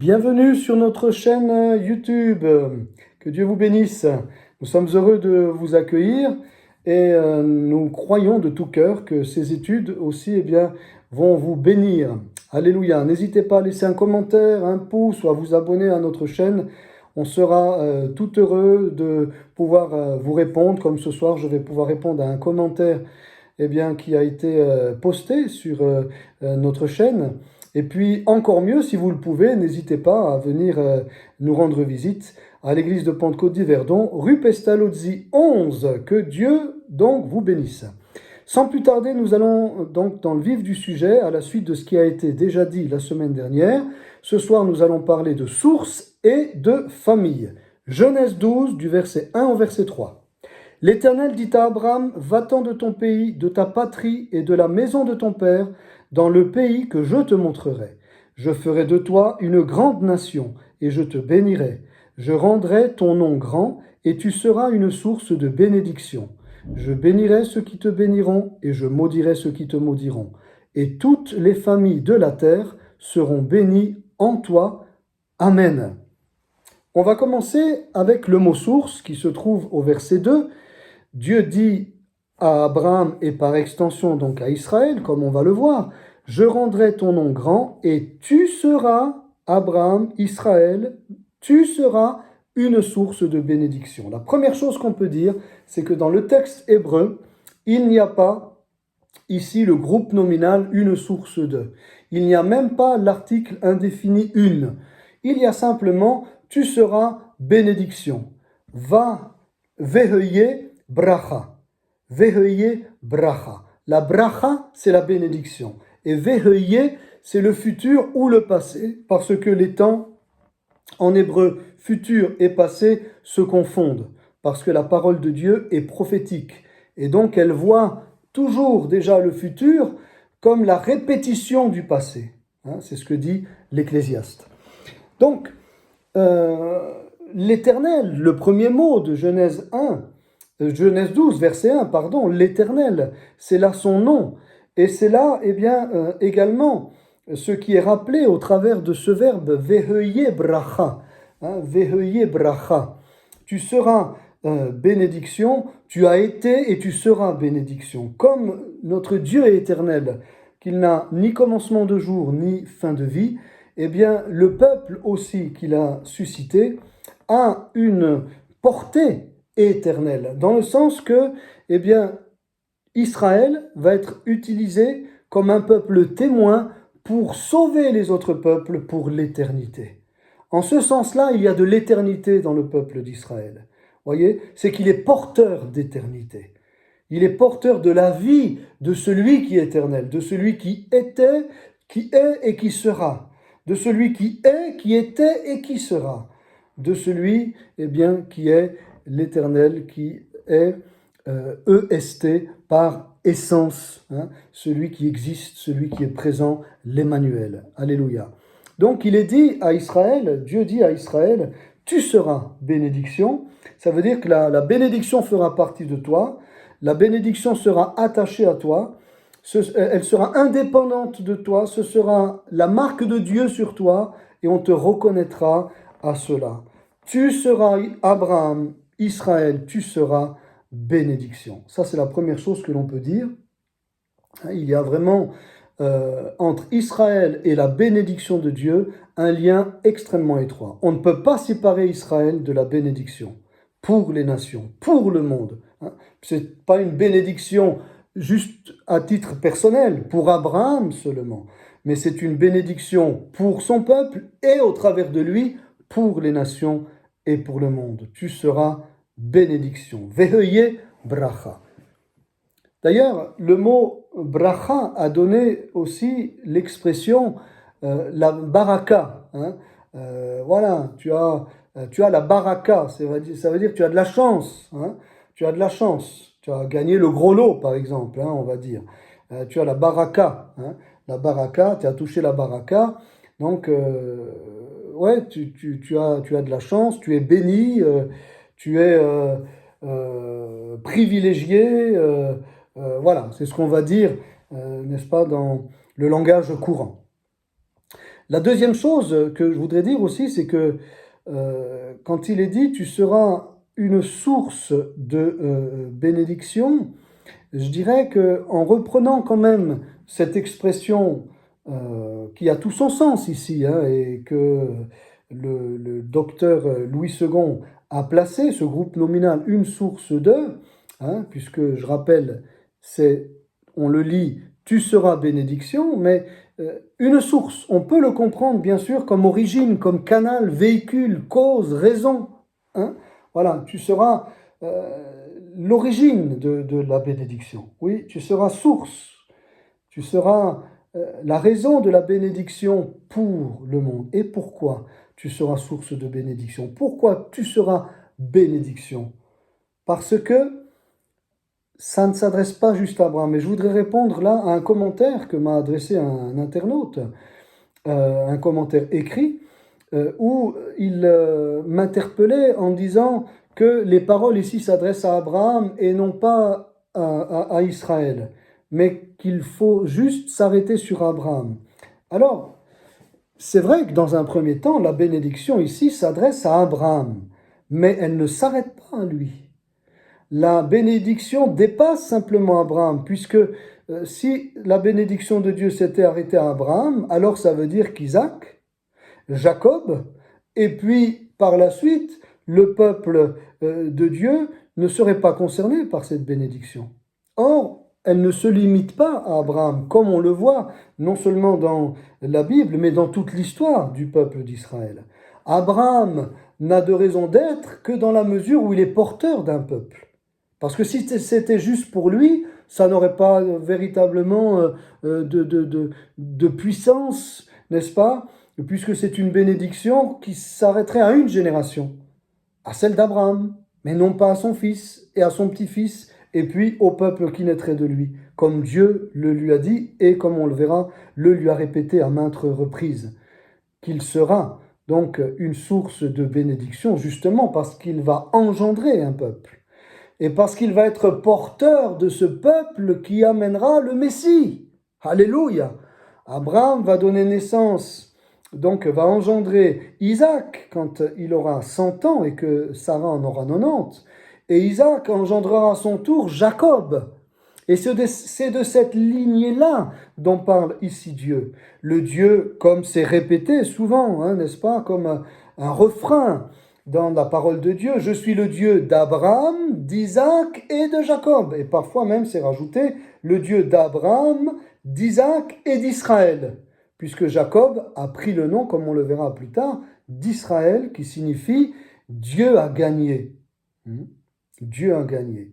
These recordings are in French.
Bienvenue sur notre chaîne YouTube. Que Dieu vous bénisse. Nous sommes heureux de vous accueillir et nous croyons de tout cœur que ces études aussi vont vous bénir. Alléluia. N'hésitez pas à laisser un commentaire, un pouce ou à vous abonner à notre chaîne. On sera tout heureux de pouvoir vous répondre. Comme ce soir, je vais pouvoir répondre à un commentaire qui a été posté sur notre chaîne. Et puis, encore mieux, si vous le pouvez, n'hésitez pas à venir nous rendre visite à l'église de Pentecôte d'Yverdon, rue Pestalozzi 11. Que Dieu donc vous bénisse. Sans plus tarder, nous allons donc dans le vif du sujet, à la suite de ce qui a été déjà dit la semaine dernière. Ce soir, nous allons parler de source et de famille. Genèse 12, du verset 1 au verset 3. L'Éternel dit à Abraham, va-t'en de ton pays, de ta patrie et de la maison de ton père, dans le pays que je te montrerai. Je ferai de toi une grande nation, et je te bénirai. Je rendrai ton nom grand, et tu seras une source de bénédiction. Je bénirai ceux qui te béniront, et je maudirai ceux qui te maudiront. Et toutes les familles de la terre seront bénies en toi. Amen. On va commencer avec le mot source qui se trouve au verset 2. Dieu dit à Abraham et par extension donc à Israël, comme on va le voir, « Je rendrai ton nom grand et tu seras, Abraham, Israël, tu seras une source de bénédiction. » La première chose qu'on peut dire, c'est que dans le texte hébreu, il n'y a pas ici le groupe nominal « une source de ». Il n'y a même pas l'article indéfini « une ». Il y a simplement « tu seras bénédiction ». Va, veheye, bracha. Veheye bracha. La bracha, c'est la bénédiction. Et veheye, c'est le futur ou le passé, parce que les temps, en hébreu, futur et passé, se confondent, parce que la parole de Dieu est prophétique. Et donc, elle voit toujours déjà le futur comme la répétition du passé. C'est ce que dit l'Ecclésiaste. Donc, l'Éternel, le premier mot de Genèse 12, verset 1, pardon, l'Éternel, c'est là son nom. Et c'est là, également, ce qui est rappelé au travers de ce verbe, veheye bracha. Veheye bracha. Tu seras bénédiction, tu as été et tu seras bénédiction. Comme notre Dieu est éternel, qu'il n'a ni commencement de jour, ni fin de vie, le peuple aussi qu'il a suscité a une portée éternelle, dans le sens que, Israël va être utilisé comme un peuple témoin pour sauver les autres peuples pour l'éternité. En ce sens-là, il y a de l'éternité dans le peuple d'Israël. Voyez, c'est qu'il est porteur d'éternité. Il est porteur de la vie de celui qui est éternel, de celui qui était, qui est et qui sera, de celui qui est, qui était et qui sera, de celui qui est l'Éternel, qui est EST par essence, celui qui existe, celui qui est présent, l'Emmanuel. Alléluia. Donc il est dit à Israël, Dieu dit à Israël, tu seras bénédiction. Ça veut dire que la bénédiction fera partie de toi, la bénédiction sera attachée à toi, elle sera indépendante de toi, ce sera la marque de Dieu sur toi et on te reconnaîtra à cela. Tu seras Abraham, Israël, tu seras bénédiction. Ça, c'est la première chose que l'on peut dire. Il y a vraiment entre Israël et la bénédiction de Dieu un lien extrêmement étroit. On ne peut pas séparer Israël de la bénédiction pour les nations, pour le monde. Ce n'est pas une bénédiction juste à titre personnel, pour Abraham seulement, mais c'est une bénédiction pour son peuple et au travers de lui, pour les nations et pour le monde. Tu seras bénédiction. Veheye bracha. D'ailleurs, le mot bracha a donné aussi l'expression la baraka. Voilà, tu as la baraka, ça veut dire que tu as de la chance. Tu as de la chance. Tu as gagné le gros lot, par exemple, on va dire. Tu as la baraka. La baraka, tu as touché la baraka. Donc, tu as de la chance, tu es béni, tu es privilégié. Voilà, c'est ce qu'on va dire, n'est-ce pas, dans le langage courant. La deuxième chose que je voudrais dire aussi, c'est que quand il est dit « tu seras une source de bénédiction », je dirais qu'en reprenant quand même cette expression qui a tout son sens ici, hein, et que le docteur Louis II a placé, ce groupe nominal, une source de, hein, puisque je rappelle, on le lit, tu seras bénédiction, mais une source, on peut le comprendre bien sûr comme origine, comme canal, véhicule, cause, raison. Hein, voilà, tu seras l'origine de la bénédiction. Oui, tu seras source, tu seras la raison de la bénédiction pour le monde. Et pourquoi tu seras source de bénédiction? Pourquoi tu seras bénédiction? Parce que ça ne s'adresse pas juste à Abraham. Mais je voudrais répondre là à un commentaire que m'a adressé un internaute, un commentaire écrit, où il m'interpellait en disant que les paroles ici s'adressent à Abraham et non pas à Israël, mais qu'il faut juste s'arrêter sur Abraham. Alors, c'est vrai que dans un premier temps, la bénédiction ici s'adresse à Abraham, mais elle ne s'arrête pas à lui. La bénédiction dépasse simplement Abraham, puisque si la bénédiction de Dieu s'était arrêtée à Abraham, alors ça veut dire qu'Isaac, Jacob, et puis par la suite, le peuple de Dieu ne serait pas concerné par cette bénédiction. Or, elle ne se limite pas à Abraham, comme on le voit non seulement dans la Bible, mais dans toute l'histoire du peuple d'Israël. Abraham n'a de raison d'être que dans la mesure où il est porteur d'un peuple. Parce que si c'était juste pour lui, ça n'aurait pas véritablement de puissance, n'est-ce pas? Puisque c'est une bénédiction qui s'arrêterait à une génération, à celle d'Abraham, mais non pas à son fils et à son petit-fils, et puis au peuple qui naîtrait de lui, comme Dieu le lui a dit, et comme on le verra, le lui a répété à maintes reprises, qu'il sera donc une source de bénédiction, justement parce qu'il va engendrer un peuple, et parce qu'il va être porteur de ce peuple qui amènera le Messie. Alléluia! Abraham va donner naissance, donc va engendrer Isaac quand il aura 100 ans et que Sarah en aura 90. Et Isaac engendrera à son tour Jacob. Et c'est de cette lignée-là dont parle ici Dieu. Le Dieu, comme c'est répété souvent, hein, n'est-ce pas, comme un refrain dans la parole de Dieu, je suis le Dieu d'Abraham, d'Isaac et de Jacob. Et parfois même c'est rajouté le Dieu d'Abraham, d'Isaac et d'Israël, puisque Jacob a pris le nom, comme on le verra plus tard, d'Israël, qui signifie Dieu a gagné. Dieu a gagné.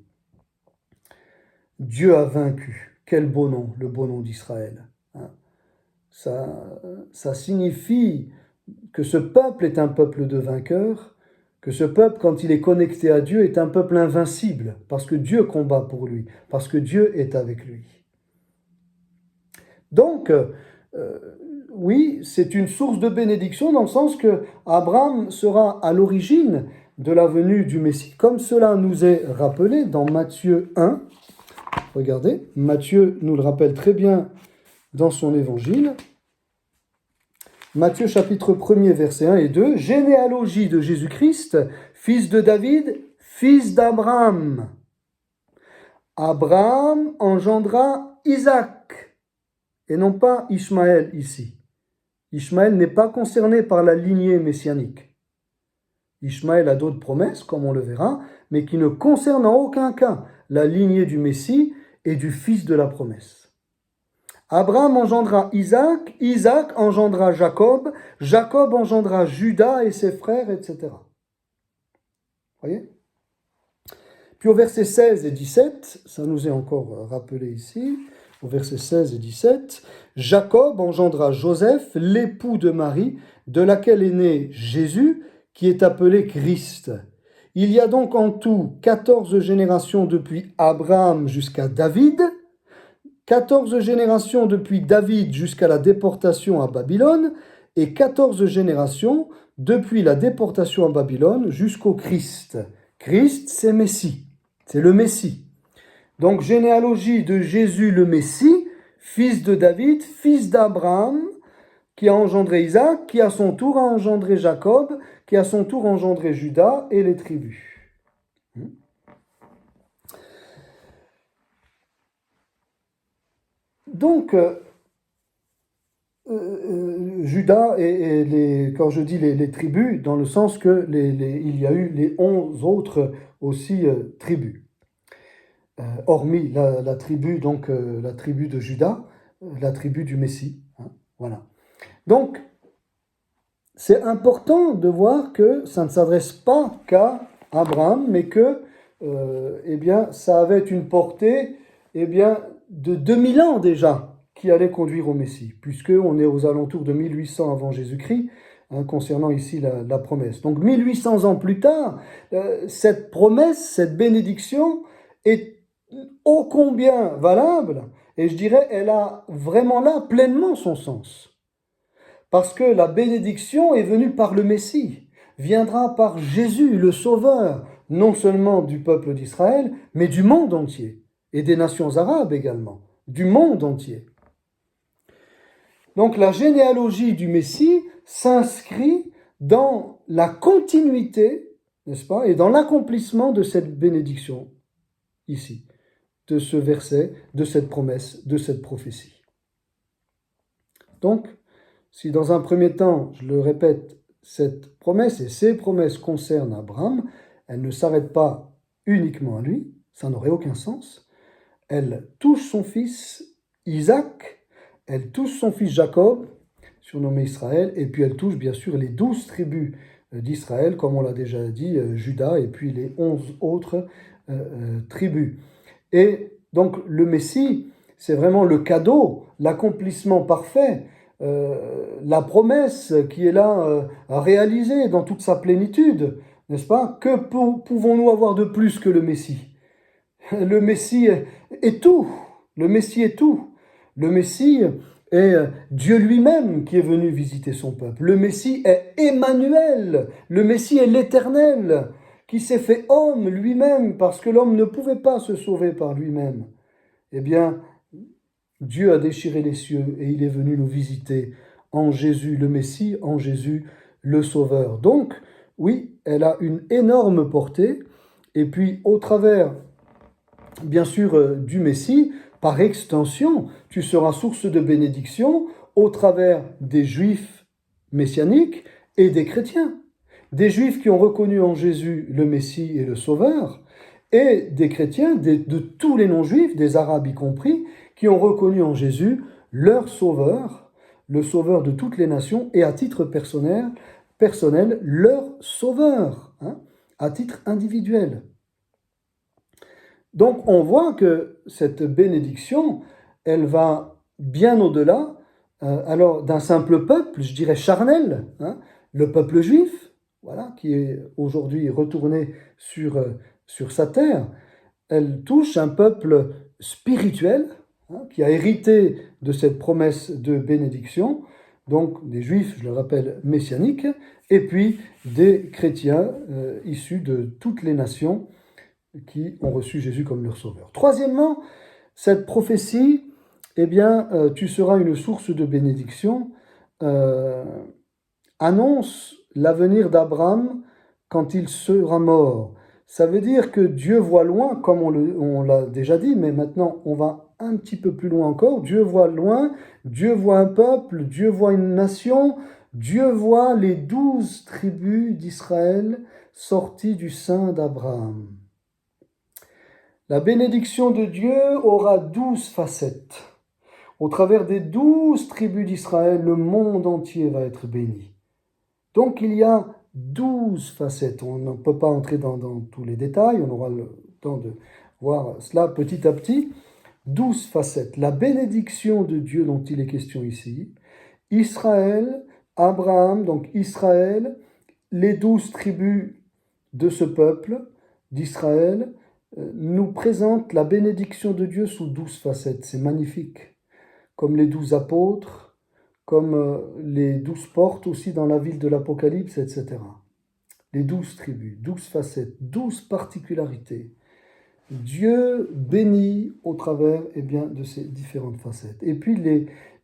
Dieu a vaincu. Quel beau nom, le beau nom d'Israël. Ça signifie que ce peuple est un peuple de vainqueurs, que ce peuple, quand il est connecté à Dieu, est un peuple invincible, parce que Dieu combat pour lui, parce que Dieu est avec lui. Donc, oui, c'est une source de bénédiction dans le sens que Abraham sera à l'origine de la venue du Messie, comme cela nous est rappelé dans Matthieu 1. Regardez, Matthieu nous le rappelle très bien dans son évangile. Matthieu chapitre 1er, versets 1 et 2, généalogie de Jésus-Christ, fils de David, fils d'Abraham. Abraham engendra Isaac, et non pas Ishmaël ici. Ishmaël n'est pas concerné par la lignée messianique. Ishmaël a d'autres promesses, comme on le verra, mais qui ne concernent en aucun cas la lignée du Messie et du fils de la promesse. Abraham engendra Isaac, Isaac engendra Jacob, Jacob engendra Judas et ses frères, etc. Voyez ? Puis au verset 16 et 17, ça nous est encore rappelé ici, au verset 16 et 17, Jacob engendra Joseph, l'époux de Marie, de laquelle est né Jésus, qui est appelé Christ. Il y a donc en tout 14 générations depuis Abraham jusqu'à David, 14 générations depuis David jusqu'à la déportation à Babylone, et 14 générations depuis la déportation à Babylone jusqu'au Christ. Christ, c'est Messie, c'est le Messie. Donc, généalogie de Jésus le Messie, fils de David, fils d'Abraham, qui a engendré Isaac, qui à son tour a engendré Jacob, qui à son tour a engendré Judas et les tribus. Donc, Judas quand je dis les tribus, dans le sens que il y a eu les 11 autres aussi tribus. Hormis la tribu, donc la tribu de Judas, la tribu du Messie. Hein, voilà. Donc, c'est important de voir que ça ne s'adresse pas qu'à Abraham, mais que eh bien, ça avait une portée eh bien, de 2000 ans déjà qui allait conduire au Messie, puisqu'on est aux alentours de 1800 avant Jésus-Christ, hein, concernant ici la promesse. Donc 1800 ans plus tard, cette promesse, cette bénédiction est ô combien valable, et je dirais, elle a vraiment là pleinement son sens. Parce que la bénédiction est venue par le Messie, viendra par Jésus, le Sauveur, non seulement du peuple d'Israël, mais du monde entier, et des nations arabes également, du monde entier. Donc la généalogie du Messie s'inscrit dans la continuité, n'est-ce pas, et dans l'accomplissement de cette bénédiction, ici, de ce verset, de cette promesse, de cette prophétie. Donc, si dans un premier temps, je le répète, cette promesse et ces promesses concernent Abraham, elles ne s'arrêtent pas uniquement à lui, ça n'aurait aucun sens. Elle touche son fils Isaac, elle touche son fils Jacob, surnommé Israël, et puis elle touche bien sûr les 12 tribus d'Israël, comme on l'a déjà dit, Judas, et puis les 11 autres tribus. Et donc le Messie, c'est vraiment le cadeau, l'accomplissement parfait, la promesse qui est là à réaliser dans toute sa plénitude, n'est-ce pas? Que pouvons-nous avoir de plus que le Messie? Le Messie est tout. Le Messie est tout. Le Messie est Dieu lui-même qui est venu visiter son peuple. Le Messie est Emmanuel. Le Messie est l'Éternel qui s'est fait homme lui-même parce que l'homme ne pouvait pas se sauver par lui-même. Eh bien, Dieu a déchiré les cieux et il est venu nous visiter en Jésus le Messie, en Jésus le Sauveur. Donc, oui, elle a une énorme portée. Et puis, au travers, bien sûr, du Messie, par extension, tu seras source de bénédiction au travers des Juifs messianiques et des chrétiens. Des Juifs qui ont reconnu en Jésus le Messie et le Sauveur, et des chrétiens de tous les non-juifs, des Arabes y compris, qui ont reconnu en Jésus leur Sauveur, le Sauveur de toutes les nations, et à titre personnel leur Sauveur, hein, à titre individuel. Donc on voit que cette bénédiction, elle va bien au-delà alors d'un simple peuple, je dirais charnel, hein, le peuple juif, voilà, qui est aujourd'hui retourné sur sa terre. Elle touche un peuple spirituel, hein, qui a hérité de cette promesse de bénédiction, donc des juifs, je le rappelle, messianiques, et puis des chrétiens issus de toutes les nations qui ont reçu Jésus comme leur sauveur. Troisièmement, cette prophétie, eh bien, tu seras une source de bénédiction, annonce l'avenir d'Abraham quand il sera mort. Ça veut dire que Dieu voit loin, comme on l'a déjà dit, mais maintenant on va un petit peu plus loin encore. Dieu voit loin, Dieu voit un peuple, Dieu voit une nation, Dieu voit les 12 tribus d'Israël sorties du sein d'Abraham. La bénédiction de Dieu aura 12 facettes. Au travers des 12 tribus d'Israël, le monde entier va être béni. Donc il y a 12 facettes. On ne peut pas entrer dans tous les détails, on aura le temps de voir cela petit à petit. 12 facettes. La bénédiction de Dieu dont il est question ici. Israël, Abraham, donc Israël, les 12 tribus de ce peuple d'Israël, nous présente la bénédiction de Dieu sous 12 facettes. C'est magnifique. Comme les 12 apôtres, comme les 12 portes aussi dans la ville de l'Apocalypse, etc. Les 12 tribus, 12 facettes, 12 particularités. Dieu bénit au travers de ces différentes facettes. Et puis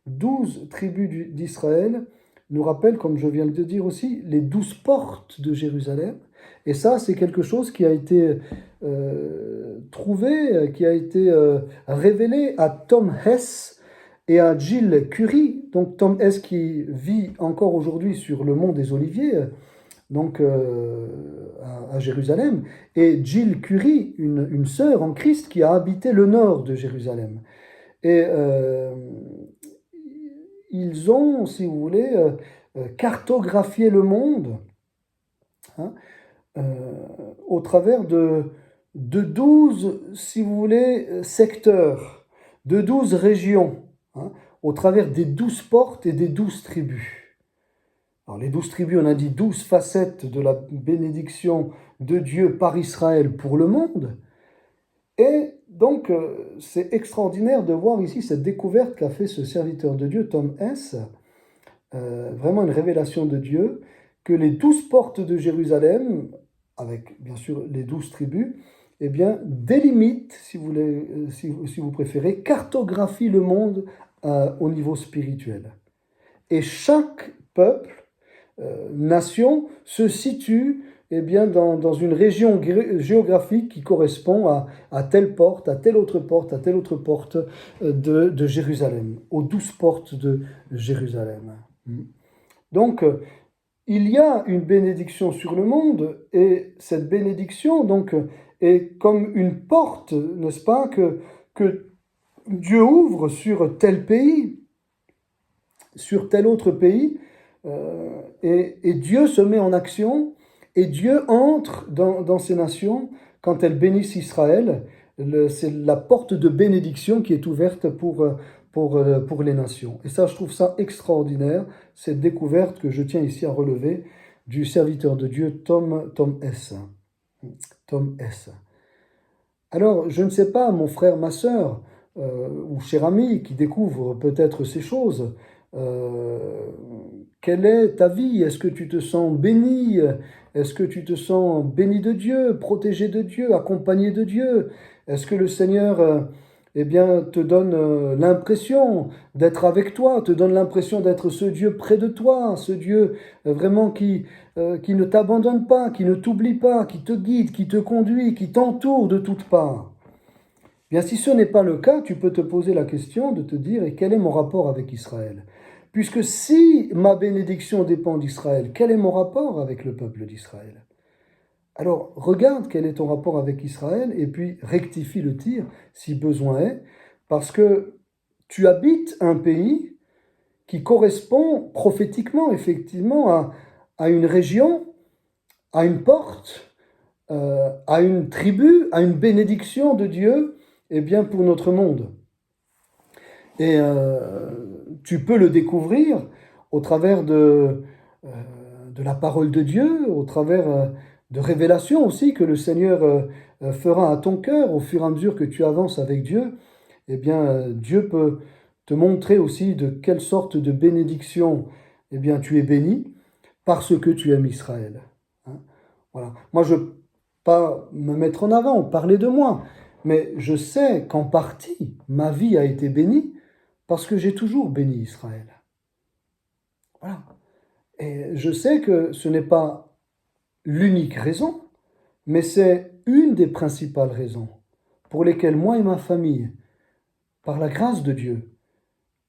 12 tribus d'Israël nous rappellent, comme je viens de dire aussi, les 12 portes de Jérusalem. Et ça, c'est quelque chose qui a été trouvé, qui a été révélé à Tom Hess et à Jill Curry. Donc Tom Hess qui vit encore aujourd'hui sur le mont des Oliviers, donc à Jérusalem, et Jill Curry, une sœur en Christ qui a habité le nord de Jérusalem. Et ils ont, si vous voulez, cartographié le monde, hein, au travers de 12, si vous voulez, secteurs, de 12 régions, hein, au travers des 12 portes et des 12 tribus. Alors les 12 tribus, on a dit 12 facettes de la bénédiction de Dieu par Israël pour le monde. Et donc, c'est extraordinaire de voir ici cette découverte qu'a fait ce serviteur de Dieu, Tom Hess, vraiment une révélation de Dieu, que les 12 portes de Jérusalem, avec bien sûr les 12 tribus, eh bien, délimitent, si vous, si vous préférez, cartographient le monde au niveau spirituel. Et chaque peuple, nation, se situe eh bien, dans une région géographique qui correspond à telle porte, à telle autre porte, à telle autre porte de Jérusalem, aux 12 portes de Jérusalem. Donc, il y a une bénédiction sur le monde, et cette bénédiction donc, est comme une porte, n'est-ce pas, que Dieu ouvre sur tel pays, sur tel autre pays, et Dieu se met en action, et Dieu entre dans ces nations quand elles bénissent Israël. C'est la porte de bénédiction qui est ouverte pour les nations. Et ça, je trouve ça extraordinaire, cette découverte que je tiens ici à relever du serviteur de Dieu, Tom Hess. Tom Hess. Alors, je ne sais pas, mon frère, ma sœur, ou cher ami qui découvre peut-être ces choses, quelle est ta vie? Est-ce que tu te sens béni? Est-ce que tu te sens béni de Dieu, protégé de Dieu, accompagné de Dieu? Est-ce que le Seigneur eh bien, te donne l'impression d'être avec toi, te donne l'impression d'être ce Dieu près de toi, ce Dieu vraiment qui ne t'abandonne pas, qui ne t'oublie pas, qui te guide, qui te conduit, qui t'entoure de toutes parts? Bien, si ce n'est pas le cas, tu peux te poser la question de te dire, et quel est mon rapport avec Israël? Puisque si ma bénédiction dépend d'Israël, quel est mon rapport avec le peuple d'Israël? Alors, regarde quel est ton rapport avec Israël, et puis rectifie le tir, si besoin est, parce que tu habites un pays qui correspond prophétiquement, effectivement, à une région, à une porte, à une tribu, à une bénédiction de Dieu, eh bien, pour notre monde. Et tu peux le découvrir au travers de la parole de Dieu, au travers de révélations aussi que le Seigneur fera à ton cœur au fur et à mesure que tu avances avec Dieu. Eh bien, Dieu peut te montrer aussi de quelle sorte de bénédiction eh bien, tu es béni parce que tu aimes Israël. Hein? Voilà. Moi, je ne veux pas me mettre en avant, parler de moi, mais je sais qu'en partie, ma vie a été bénie parce que j'ai toujours béni Israël. Voilà. Et je sais que ce n'est pas l'unique raison, mais c'est une des principales raisons pour lesquelles moi et ma famille, par la grâce de Dieu,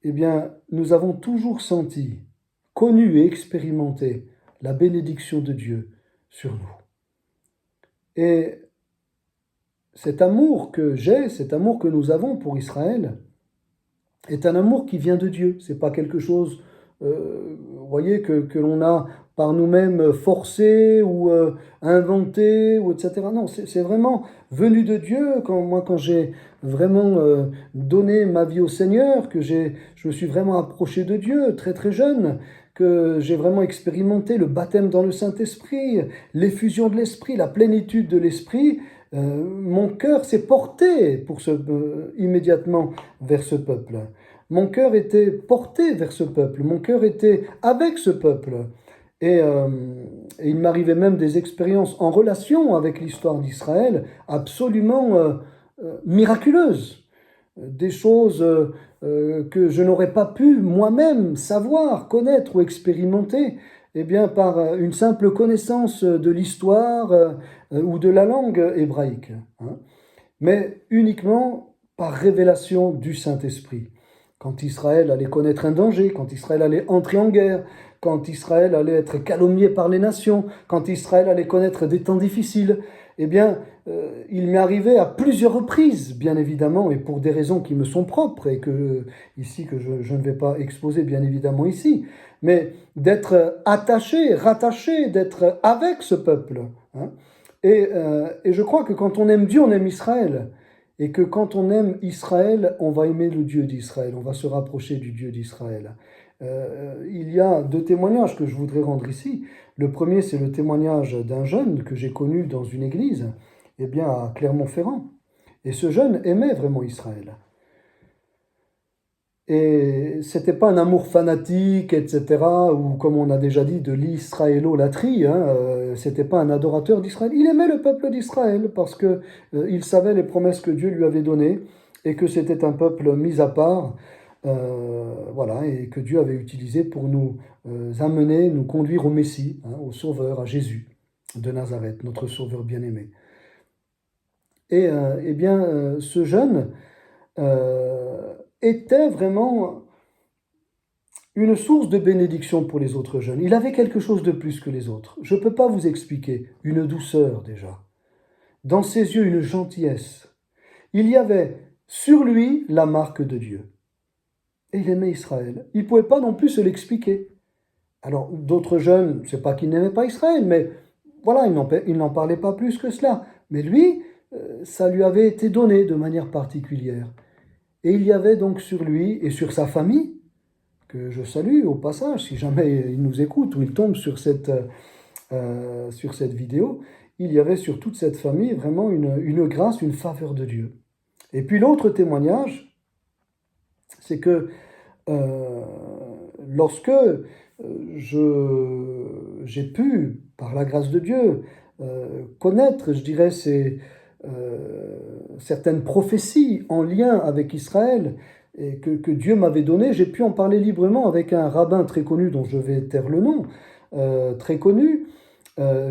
eh bien, nous avons toujours senti, connu et expérimenté la bénédiction de Dieu sur nous. Et cet amour que j'ai, cet amour que nous avons pour Israël, est un amour qui vient de Dieu. C'est pas quelque chose, vous voyez, que l'on a par nous-mêmes forcé ou inventé, ou etc. Non, c'est vraiment venu de Dieu. Quand j'ai vraiment donné ma vie au Seigneur, que je me suis vraiment approché de Dieu très très jeune, que j'ai vraiment expérimenté le baptême dans le Saint-Esprit, l'effusion de l'Esprit, la plénitude de l'Esprit, mon cœur s'est porté immédiatement vers ce peuple. Mon cœur était porté vers ce peuple. Mon cœur était avec ce peuple. Et il m'arrivait même des expériences en relation avec l'histoire d'Israël absolument miraculeuses. Des choses que je n'aurais pas pu moi-même savoir, connaître ou expérimenter, eh bien, par une simple connaissance de l'histoire ou de la langue hébraïque, hein, mais uniquement par révélation du Saint-Esprit. Quand Israël allait connaître un danger, quand Israël allait entrer en guerre, quand Israël allait être calomnié par les nations, quand Israël allait connaître des temps difficiles, eh bien, il m'est arrivé à plusieurs reprises, bien évidemment, et pour des raisons qui me sont propres et que ici que je ne vais pas exposer, bien évidemment ici, mais d'être attaché, rattaché, d'être avec ce peuple, hein. Et je crois que quand on aime Dieu, on aime Israël. Et que quand on aime Israël, on va aimer le Dieu d'Israël, on va se rapprocher du Dieu d'Israël. Il y a deux témoignages que je voudrais rendre ici. Le premier, c'est le témoignage d'un jeune que j'ai connu dans une église, eh bien à Clermont-Ferrand. Et ce jeune aimait vraiment Israël. Et c'était pas un amour fanatique, etc., ou comme on a déjà dit, de l'israélolatrie, hein, c'était pas un adorateur d'Israël. Il aimait le peuple d'Israël parce que il savait les promesses que Dieu lui avait données et que c'était un peuple mis à part, voilà, et que Dieu avait utilisé pour nous amener, nous conduire au Messie, hein, au Sauveur, à Jésus de Nazareth, notre Sauveur bien-aimé. Et eh bien, ce jeune était vraiment une source de bénédiction pour les autres jeunes. Il avait quelque chose de plus que les autres. Je ne peux pas vous expliquer. Une douceur déjà. Dans ses yeux, une gentillesse. Il y avait sur lui la marque de Dieu. Et il aimait Israël. Il ne pouvait pas non plus se l'expliquer. Alors, d'autres jeunes, c'est pas qu'ils n'aimaient pas Israël, mais voilà, ils n'en parlaient pas plus que cela. Mais lui, ça lui avait été donné de manière particulière. Et il y avait donc sur lui et sur sa famille, que je salue au passage, si jamais il nous écoute ou il tombe sur cette vidéo, il y avait sur toute cette famille vraiment une grâce, une faveur de Dieu. Et puis l'autre témoignage, c'est que lorsque j'ai pu, par la grâce de Dieu, connaître, je dirais, certaines prophéties en lien avec Israël, et que Dieu m'avait donné, j'ai pu en parler librement avec un rabbin très connu, dont je vais taire le nom, très connu.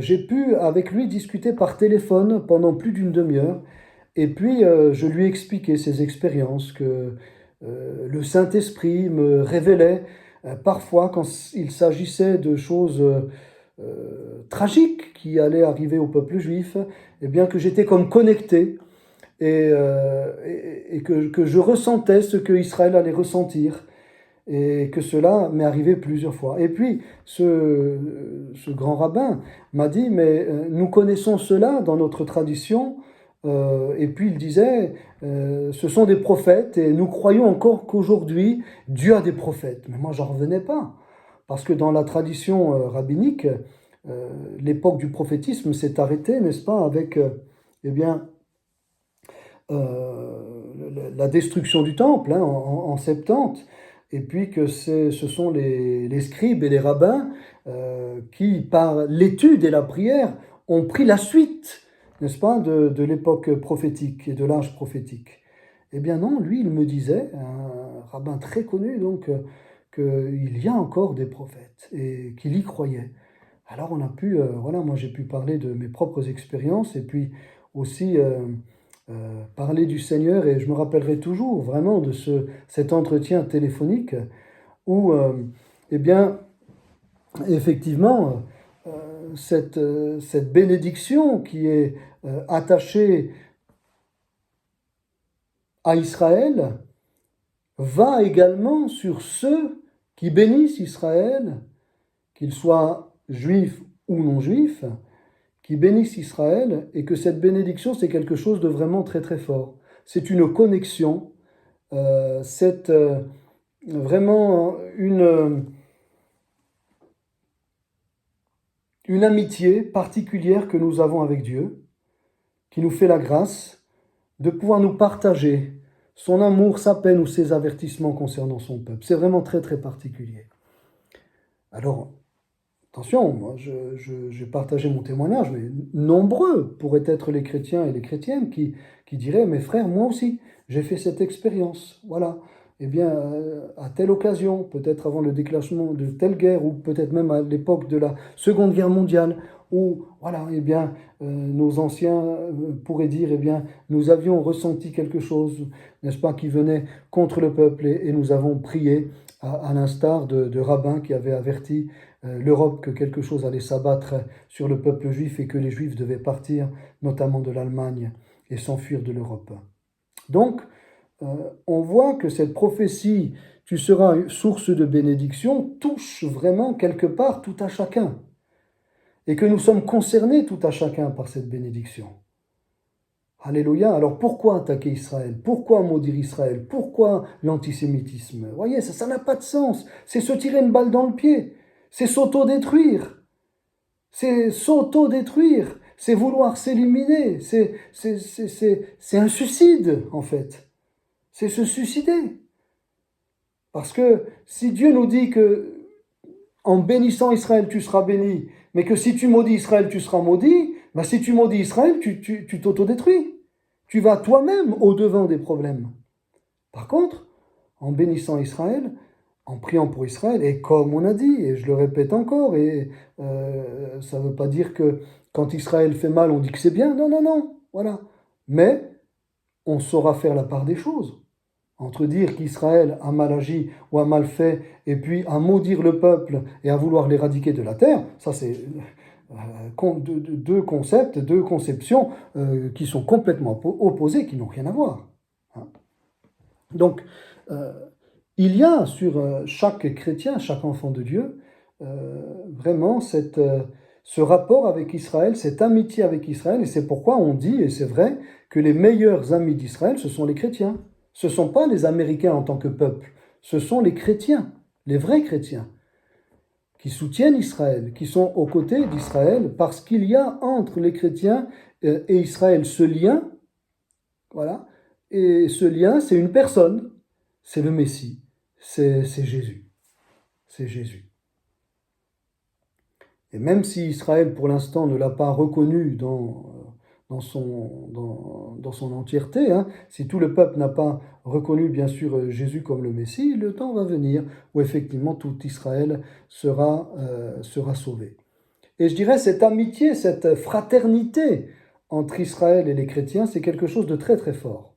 J'ai pu avec lui discuter par téléphone pendant plus d'une demi-heure, et puis je lui ai expliqué ses expériences, que le Saint-Esprit me révélait parfois quand il s'agissait de choses tragiques qui allaient arriver au peuple juif, et bien que j'étais comme connecté, et que je ressentais ce que Israël allait ressentir, et que cela m'est arrivé plusieurs fois. Et puis, ce grand rabbin m'a dit, mais nous connaissons cela dans notre tradition, et puis il disait, ce sont des prophètes, et nous croyons encore qu'aujourd'hui, Dieu a des prophètes. Mais moi, j'en revenais pas, parce que dans la tradition rabbinique, l'époque du prophétisme s'est arrêtée, n'est-ce pas, avec, eh bien, la destruction du temple, hein, en 70, et puis que ce sont les scribes et les rabbins qui, par l'étude et la prière, ont pris la suite, n'est-ce pas, de l'époque prophétique et de l'âge prophétique. Eh bien non, lui, il me disait, un rabbin très connu, donc, qu'il y a encore des prophètes et qu'il y croyait. Alors on a pu, voilà, moi j'ai pu parler de mes propres expériences et puis aussi parler du Seigneur, et je me rappellerai toujours vraiment de cet entretien téléphonique où, eh bien, effectivement, cette bénédiction qui est attachée à Israël va également sur ceux qui bénissent Israël, qu'ils soient juifs ou non juifs, qui bénissent Israël, et que cette bénédiction, c'est quelque chose de vraiment très très fort. C'est une connexion, c'est vraiment une amitié particulière que nous avons avec Dieu, qui nous fait la grâce de pouvoir nous partager son amour, sa peine ou ses avertissements concernant son peuple. C'est vraiment très très particulier. Alors, attention, moi j'ai partagé mon témoignage, mais nombreux pourraient être les chrétiens et les chrétiennes qui diraient, mes frères, moi aussi, j'ai fait cette expérience. Voilà, eh bien, à telle occasion, peut-être avant le déclenchement de telle guerre, ou peut-être même à l'époque de la Seconde Guerre mondiale, où, voilà, eh bien, nos anciens pourraient dire, eh bien, nous avions ressenti quelque chose, n'est-ce pas, qui venait contre le peuple, et nous avons prié, à l'instar de rabbins qui avaient averti l'Europe que quelque chose allait s'abattre sur le peuple juif et que les Juifs devaient partir, notamment de l'Allemagne, et s'enfuir de l'Europe. Donc, on voit que cette prophétie, tu seras source de bénédiction, touche vraiment quelque part tout à chacun. Et que nous sommes concernés tout à chacun par cette bénédiction. Alléluia. Alors pourquoi attaquer Israël? Pourquoi maudire Israël? Pourquoi l'antisémitisme? Vous voyez, ça n'a pas de sens. C'est se tirer une balle dans le pied. C'est s'auto-détruire. C'est s'auto-détruire. C'est vouloir s'éliminer. C'est un suicide, en fait. C'est se suicider. Parce que si Dieu nous dit que en bénissant Israël, tu seras béni, mais que si tu maudis Israël, tu seras maudit, ben si tu maudis Israël, tu t'autodétruis. Tu vas toi-même au-devant des problèmes. Par contre, en bénissant Israël, en priant pour Israël, et comme on a dit, et je le répète encore, et ça ne veut pas dire que quand Israël fait mal, on dit que c'est bien. Non, non, non, voilà. Mais on saura faire la part des choses. Entre dire qu'Israël a mal agi ou a mal fait, et puis à maudire le peuple et à vouloir l'éradiquer de la terre, ça c'est deux concepts, deux conceptions qui sont complètement opposées, qui n'ont rien à voir. Donc, il y a sur chaque chrétien, chaque enfant de Dieu, vraiment ce rapport avec Israël, cette amitié avec Israël, et c'est pourquoi on dit, et c'est vrai, que les meilleurs amis d'Israël, ce sont les chrétiens. Ce ne sont pas les Américains en tant que peuple, ce sont les chrétiens, les vrais chrétiens, qui soutiennent Israël, qui sont aux côtés d'Israël, parce qu'il y a entre les chrétiens et Israël ce lien, voilà, et ce lien, c'est une personne, c'est le Messie, c'est Jésus, c'est Jésus. Et même si Israël, pour l'instant, ne l'a pas reconnu dans son entièreté, hein, si tout le peuple n'a pas reconnu, bien sûr, Jésus comme le Messie, le temps va venir où effectivement tout Israël sera sauvé. Et je dirais, cette amitié, cette fraternité entre Israël et les chrétiens, c'est quelque chose de très très fort.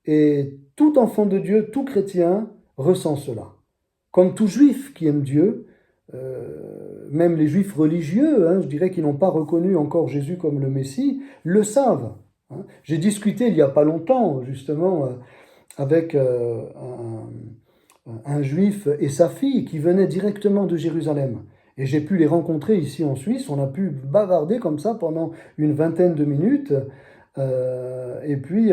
Et tout enfant de Dieu, tout chrétien, ressent cela. Comme tout juif qui aime Dieu, même les juifs religieux, hein, je dirais qui n'ont pas reconnu encore Jésus comme le Messie, le savent. Hein. J'ai discuté il n'y a pas longtemps, justement, avec un juif et sa fille qui venaient directement de Jérusalem. Et j'ai pu les rencontrer ici en Suisse, on a pu bavarder comme ça pendant une vingtaine de minutes. Et puis,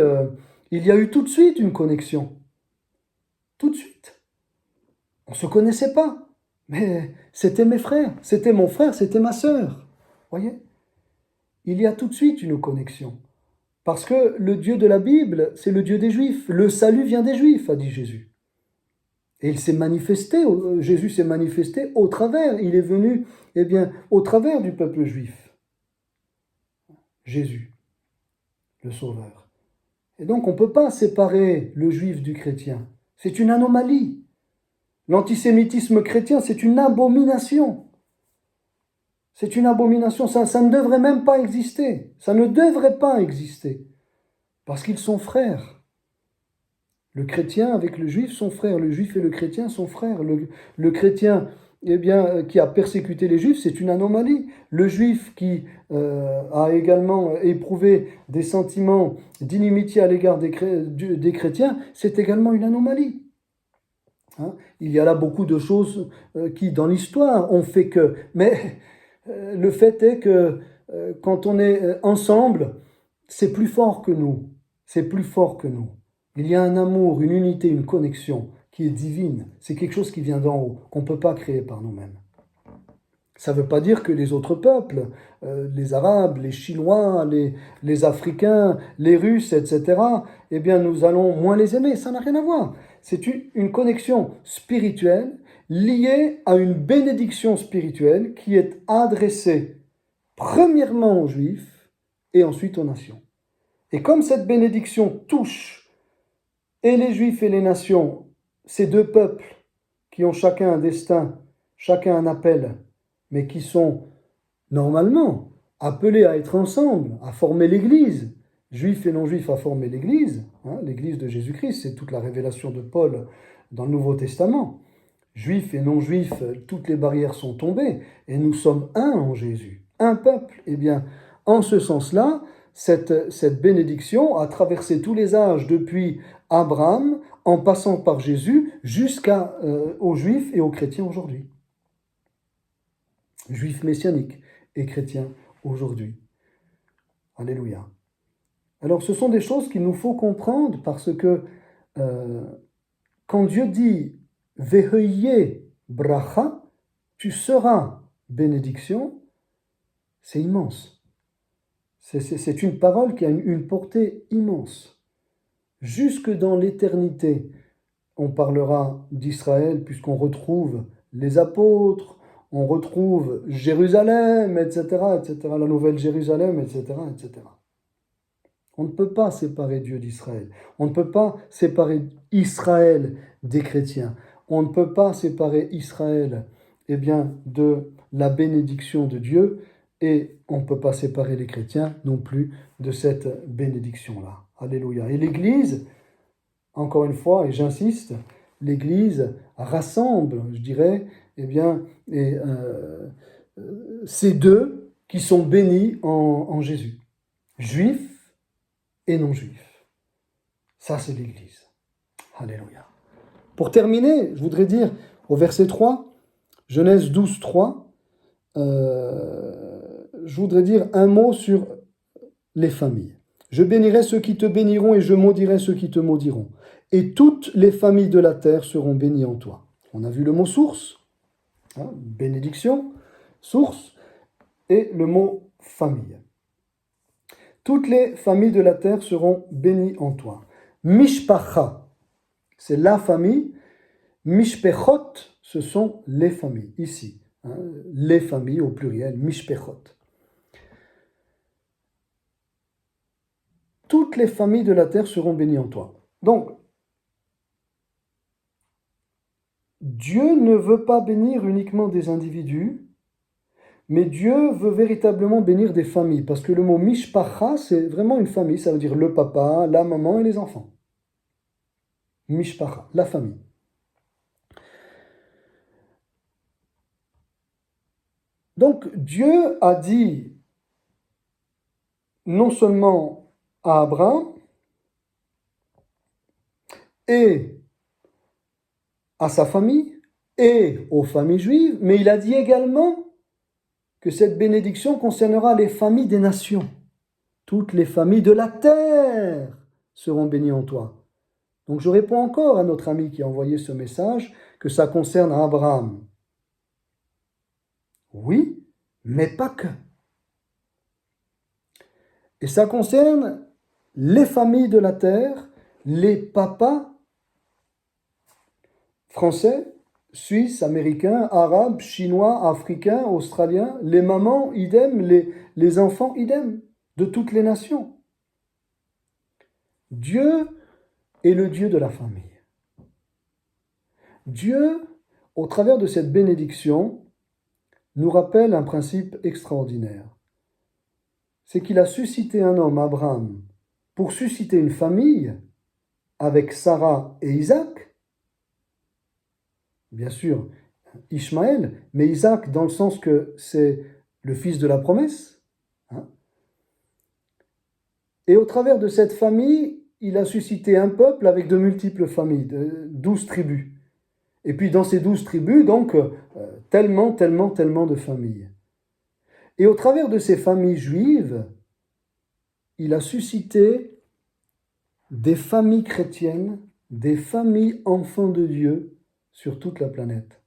il y a eu tout de suite une connexion. Tout de suite. On ne se connaissait pas. Mais c'était mes frères, c'était mon frère, c'était ma sœur. Voyez? Il y a tout de suite une connexion. Parce que le Dieu de la Bible, c'est le Dieu des Juifs. Le salut vient des Juifs, a dit Jésus. Et il s'est manifesté, Jésus s'est manifesté au travers, il est venu, eh bien, au travers du peuple juif. Jésus, le Sauveur. Et donc on ne peut pas séparer le juif du chrétien. C'est une anomalie. L'antisémitisme chrétien, c'est une abomination. C'est une abomination. Ça ne devrait même pas exister. Ça ne devrait pas exister. Parce qu'ils sont frères. Le chrétien avec le juif sont frères. Le juif et le chrétien sont frères. Le chrétien eh bien, qui a persécuté les juifs, c'est une anomalie. Le juif qui a également éprouvé des sentiments d'inimitié à l'égard des chrétiens, c'est également une anomalie. Hein, il y a là beaucoup de choses qui, dans l'histoire, ont fait que... Mais le fait est que quand on est ensemble, c'est plus fort que nous. C'est plus fort que nous. Il y a un amour, une unité, une connexion qui est divine. C'est quelque chose qui vient d'en haut, qu'on ne peut pas créer par nous-mêmes. Ça ne veut pas dire que les autres peuples, les Arabes, les Chinois, les Africains, les Russes, etc., eh bien, nous allons moins les aimer. Ça n'a rien à voir. C'est une connexion spirituelle liée à une bénédiction spirituelle qui est adressée premièrement aux Juifs et ensuite aux nations. Et comme cette bénédiction touche et les Juifs et les nations, ces deux peuples qui ont chacun un destin, chacun un appel, mais qui sont normalement appelés à être ensemble, à former l'Église, Juifs et non-juifs à former l'Église, l'Église de Jésus-Christ, c'est toute la révélation de Paul dans le Nouveau Testament. Juifs et non-juifs, toutes les barrières sont tombées, et nous sommes un en Jésus, un peuple. Eh bien, en ce sens-là, cette bénédiction a traversé tous les âges, depuis Abraham, en passant par Jésus, jusqu'aux Juifs et aux chrétiens aujourd'hui. Juifs messianiques et chrétiens aujourd'hui. Alléluia. Alors, ce sont des choses qu'il nous faut comprendre parce que quand Dieu dit « Veheye bracha », tu seras bénédiction, c'est immense. C'est une parole qui a une portée immense. Jusque dans l'éternité, on parlera d'Israël puisqu'on retrouve les apôtres, on retrouve Jérusalem, etc., etc., la nouvelle Jérusalem, etc., etc. On ne peut pas séparer Dieu d'Israël. On ne peut pas séparer Israël des chrétiens. On ne peut pas séparer Israël de la bénédiction de Dieu et on ne peut pas séparer les chrétiens non plus de cette bénédiction-là. Alléluia. Et l'Église, encore une fois, et j'insiste, l'Église rassemble, je dirais, ces deux qui sont bénis en Jésus, juifs et non-juifs. Ça, c'est l'Église. Alléluia. Pour terminer, je voudrais dire au verset 3, Genèse 12, 3, je voudrais dire un mot sur les familles. Je bénirai ceux qui te béniront et je maudirai ceux qui te maudiront. Et toutes les familles de la terre seront bénies en toi. On a vu le mot source, bénédiction, source, et le mot famille. Toutes les familles de la terre seront bénies en toi. Mishpacha, c'est la famille. Mishpechot, ce sont les familles, ici. Les familles au pluriel, Mishpechot. Toutes les familles de la terre seront bénies en toi. Donc, Dieu ne veut pas bénir uniquement des individus, mais Dieu veut véritablement bénir des familles, parce que le mot mishpacha, c'est vraiment une famille, ça veut dire le papa, la maman et les enfants. Mishpacha, la famille. Donc Dieu a dit non seulement à Abraham et à sa famille et aux familles juives, mais il a dit également que cette bénédiction concernera les familles des nations. Toutes les familles de la terre seront bénies en toi. Donc je réponds encore à notre ami qui a envoyé ce message que ça concerne Abraham. Oui, mais pas que. Et ça concerne les familles de la terre, les papas français, suisses, américains, arabes, chinois, africains, australiens, les mamans, idem, les enfants, idem, de toutes les nations. Dieu est le Dieu de la famille. Dieu, au travers de cette bénédiction, nous rappelle un principe extraordinaire. C'est qu'il a suscité un homme, Abraham, pour susciter une famille avec Sarah et Isaac, bien sûr Ishmaël, mais Isaac dans le sens que c'est le fils de la promesse. Et au travers de cette famille, il a suscité un peuple avec de multiples familles, 12 tribus. Et puis dans ces 12 tribus, donc, tellement de familles. Et au travers de ces familles juives, il a suscité des familles chrétiennes, des familles enfants de Dieu sur toute la planète.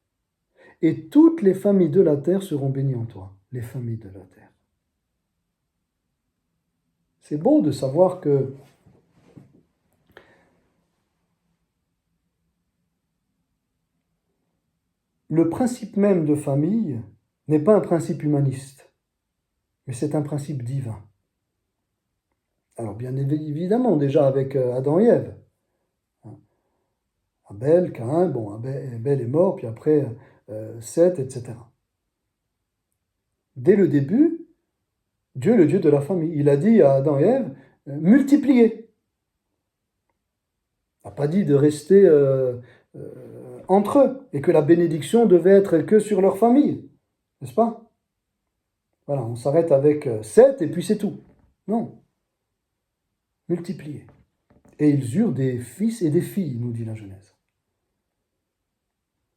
Et toutes les familles de la terre seront bénies en toi, les familles de la terre. C'est beau de savoir que le principe même de famille n'est pas un principe humaniste, mais c'est un principe divin. Alors bien évidemment, déjà avec Adam et Ève, Abel, Caïn, bon, Abel est mort, puis après Seth, etc. Dès le début, Dieu est le Dieu de la famille. Il a dit à Adam et Ève, multipliez. Il n'a pas dit de rester entre eux, et que la bénédiction devait être que sur leur famille, n'est-ce pas? Voilà, on s'arrête avec 7 et puis c'est tout. Non, multipliez. Et ils eurent des fils et des filles, nous dit la Genèse.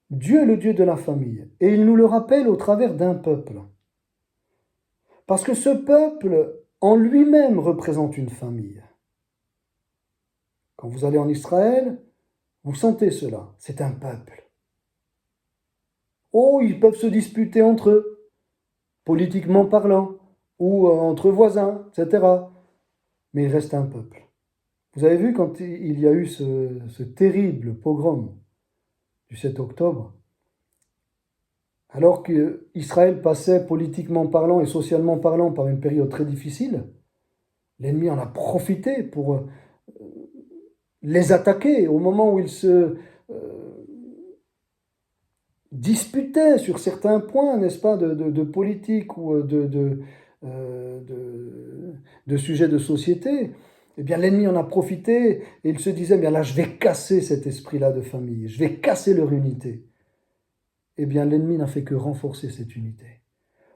Dieu est le Dieu de la famille, et il nous le rappelle au travers d'un peuple. Parce que ce peuple, en lui-même, représente une famille. Quand vous allez en Israël, vous sentez cela, c'est un peuple. Oh, ils peuvent se disputer entre eux, politiquement parlant, ou entre voisins, etc. Mais il reste un peuple. Vous avez vu quand il y a eu ce terrible pogrom du 7 octobre, alors qu'Israël passait politiquement parlant et socialement parlant par une période très difficile, l'ennemi en a profité pour les attaquer au moment où ils se disputaient sur certains points, n'est-ce pas, de politique ou de sujets de société. Eh bien, l'ennemi en a profité et il se disait, bien là, je vais casser cet esprit-là de famille, je vais casser leur unité. Eh bien, l'ennemi n'a fait que renforcer cette unité.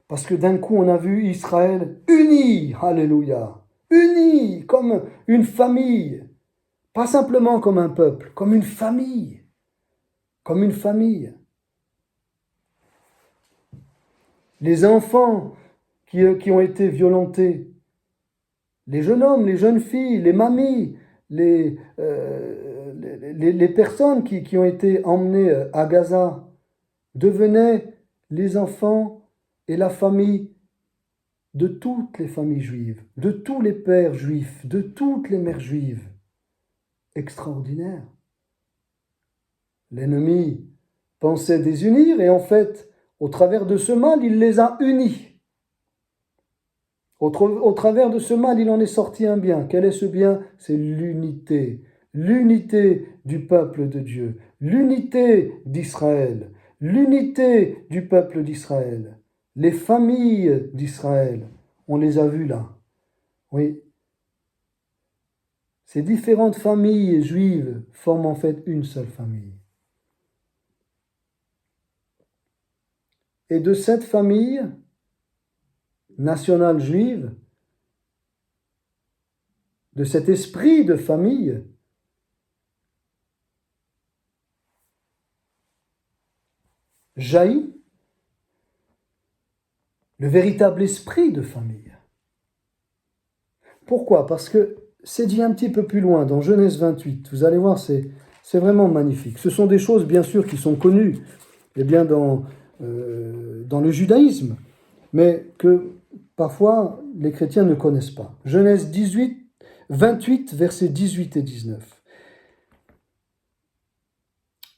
Parce que d'un coup, on a vu Israël uni, alléluia, uni comme une famille, pas simplement comme un peuple, comme une famille, comme une famille. Les enfants qui ont été violentés, les jeunes hommes, les jeunes filles, les mamies, les personnes qui ont été emmenées à Gaza devenaient les enfants et la famille de toutes les familles juives, de tous les pères juifs, de toutes les mères juives. Extraordinaire. L'ennemi pensait désunir et en fait, au travers de ce mal, il les a unis. Au travers de ce mal, il en est sorti un bien. Quel est ce bien? C'est l'unité. L'unité du peuple de Dieu. L'unité d'Israël. L'unité du peuple d'Israël. Les familles d'Israël. On les a vues là. Oui. Ces différentes familles juives forment en fait une seule famille. Et de cette famille nationale juive, de cet esprit de famille, jaillit le véritable esprit de famille. Pourquoi? Parce que c'est dit un petit peu plus loin, dans Genèse 28. Vous allez voir, c'est vraiment magnifique. Ce sont des choses, bien sûr, qui sont connues bien, dans le judaïsme, mais que parfois les chrétiens ne connaissent pas. Genèse 28, versets 18 et 19.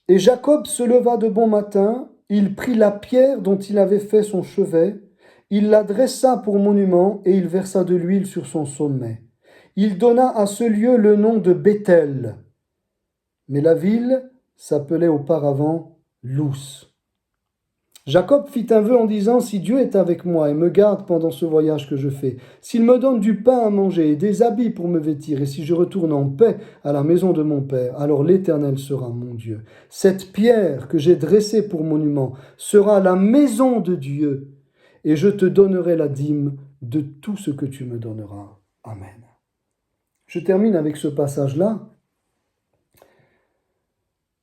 Et Jacob se leva de bon matin, il prit la pierre dont il avait fait son chevet, il la dressa pour monument et il versa de l'huile sur son sommet. Il donna à ce lieu le nom de Béthel, mais la ville s'appelait auparavant Luz. Jacob fit un vœu en disant, si Dieu est avec moi et me garde pendant ce voyage que je fais, s'il me donne du pain à manger et des habits pour me vêtir, et si je retourne en paix à la maison de mon père, alors l'Éternel sera mon Dieu. Cette pierre que j'ai dressée pour monument sera la maison de Dieu, et je te donnerai la dîme de tout ce que tu me donneras. Amen. Je termine avec ce passage-là.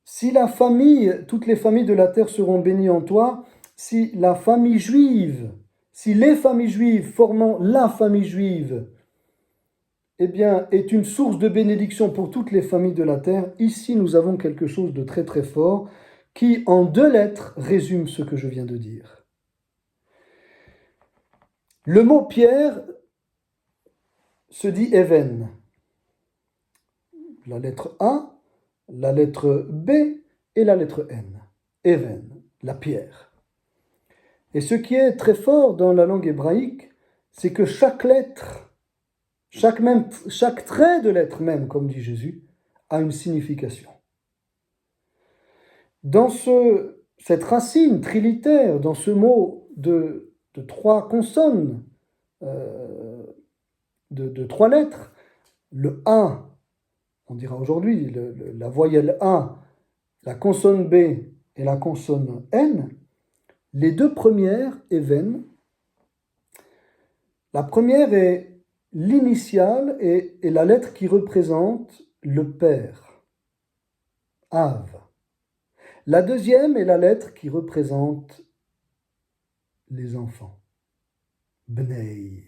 Si la famille, toutes les familles de la terre seront bénies en toi, si la famille juive, si les familles juives formant la famille juive, eh bien, est une source de bénédiction pour toutes les familles de la terre, ici nous avons quelque chose de très très fort qui, en 2 lettres, résume ce que je viens de dire. Le mot pierre se dit even. La lettre A, la lettre B et la lettre N. Even, la pierre. Et ce qui est très fort dans la langue hébraïque, c'est que chaque lettre, chaque trait de lettre même, comme dit Jésus, a une signification. dans cette racine trilitère, dans ce mot de 3 consonnes, de 3 lettres, le A, on dira aujourd'hui la voyelle A, la consonne B et la consonne N, les 2 premières, even, la première est l'initiale et la lettre qui représente le père, Av. La deuxième est la lettre qui représente les enfants, Bnei.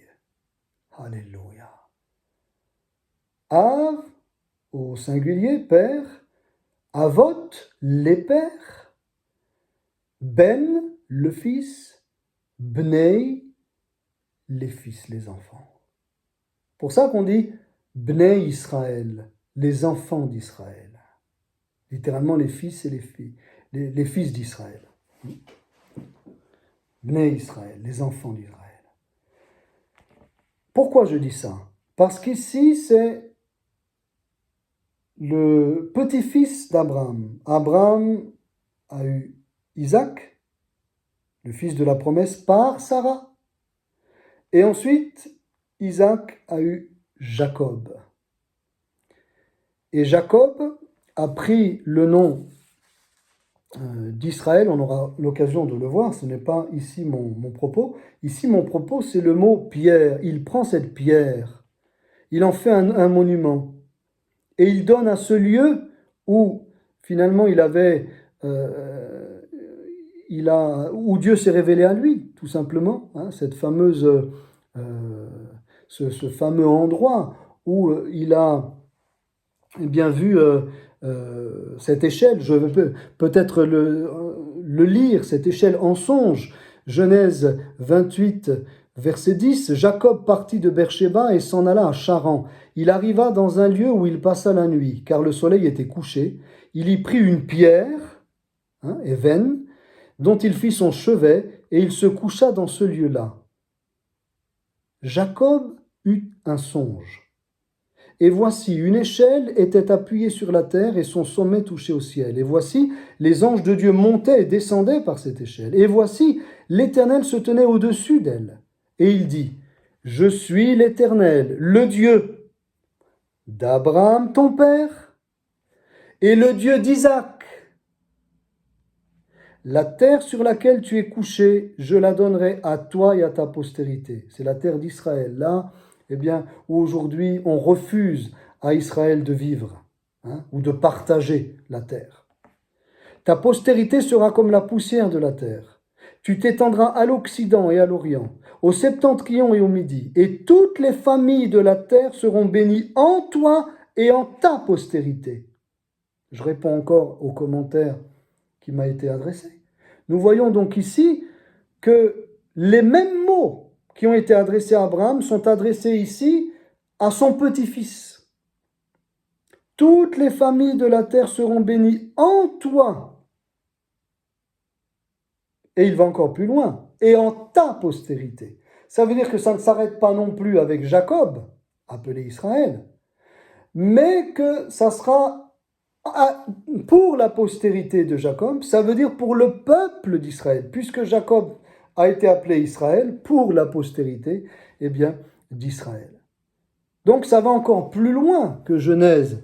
Alléluia. Av, au singulier, père, Avot, les pères, Ben, le fils, Bnei, les fils, les enfants. Pour ça qu'on dit Bnei Israël, les enfants d'Israël. Littéralement les fils et les filles, les fils d'Israël. Bnei Israël, les enfants d'Israël. Pourquoi je dis ça? Parce qu'ici c'est le petit-fils d'Abraham. Abraham a eu Isaac, le fils de la promesse, par Sarah. Et ensuite, Isaac a eu Jacob. Et Jacob a pris le nom d'Israël, on aura l'occasion de le voir, ce n'est pas ici mon propos. Ici, mon propos, c'est le mot pierre. Il prend cette pierre, il en fait un monument, et il donne à ce lieu où, finalement, où Dieu s'est révélé à lui, tout simplement, hein, cette fameuse, ce fameux endroit où il a bien vu cette échelle. Je veux peut-être le lire, cette échelle en songe. Genèse 28, verset 10. Jacob partit de Beersheba et s'en alla à Charan. Il arriva dans un lieu où il passa la nuit, car le soleil était couché. Il y prit une pierre, even, dont il fit son chevet, et il se coucha dans ce lieu-là. Jacob eut un songe. Et voici, une échelle était appuyée sur la terre et son sommet touchait au ciel. Et voici, les anges de Dieu montaient et descendaient par cette échelle. Et voici, l'Éternel se tenait au-dessus d'elle. Et il dit, « Je suis l'Éternel, le Dieu d'Abraham, ton père, et le Dieu d'Isaac. La terre sur laquelle tu es couché, je la donnerai à toi et à ta postérité. » C'est la terre d'Israël, là, où aujourd'hui on refuse à Israël de vivre, ou de partager la terre. Ta postérité sera comme la poussière de la terre. Tu t'étendras à l'Occident et à l'Orient, au septentrion et au Midi, et toutes les familles de la terre seront bénies en toi et en ta postérité. Je réponds encore au commentaire qui m'a été adressé. Nous voyons donc ici que les mêmes mots qui ont été adressés à Abraham sont adressés ici à son petit-fils. Toutes les familles de la terre seront bénies en toi. Et il va encore plus loin, et en ta postérité. Ça veut dire que ça ne s'arrête pas non plus avec Jacob, appelé Israël, mais que ça sera pour la postérité de Jacob, ça veut dire pour le peuple d'Israël, puisque Jacob a été appelé Israël pour la postérité d'Israël. Donc ça va encore plus loin que Genèse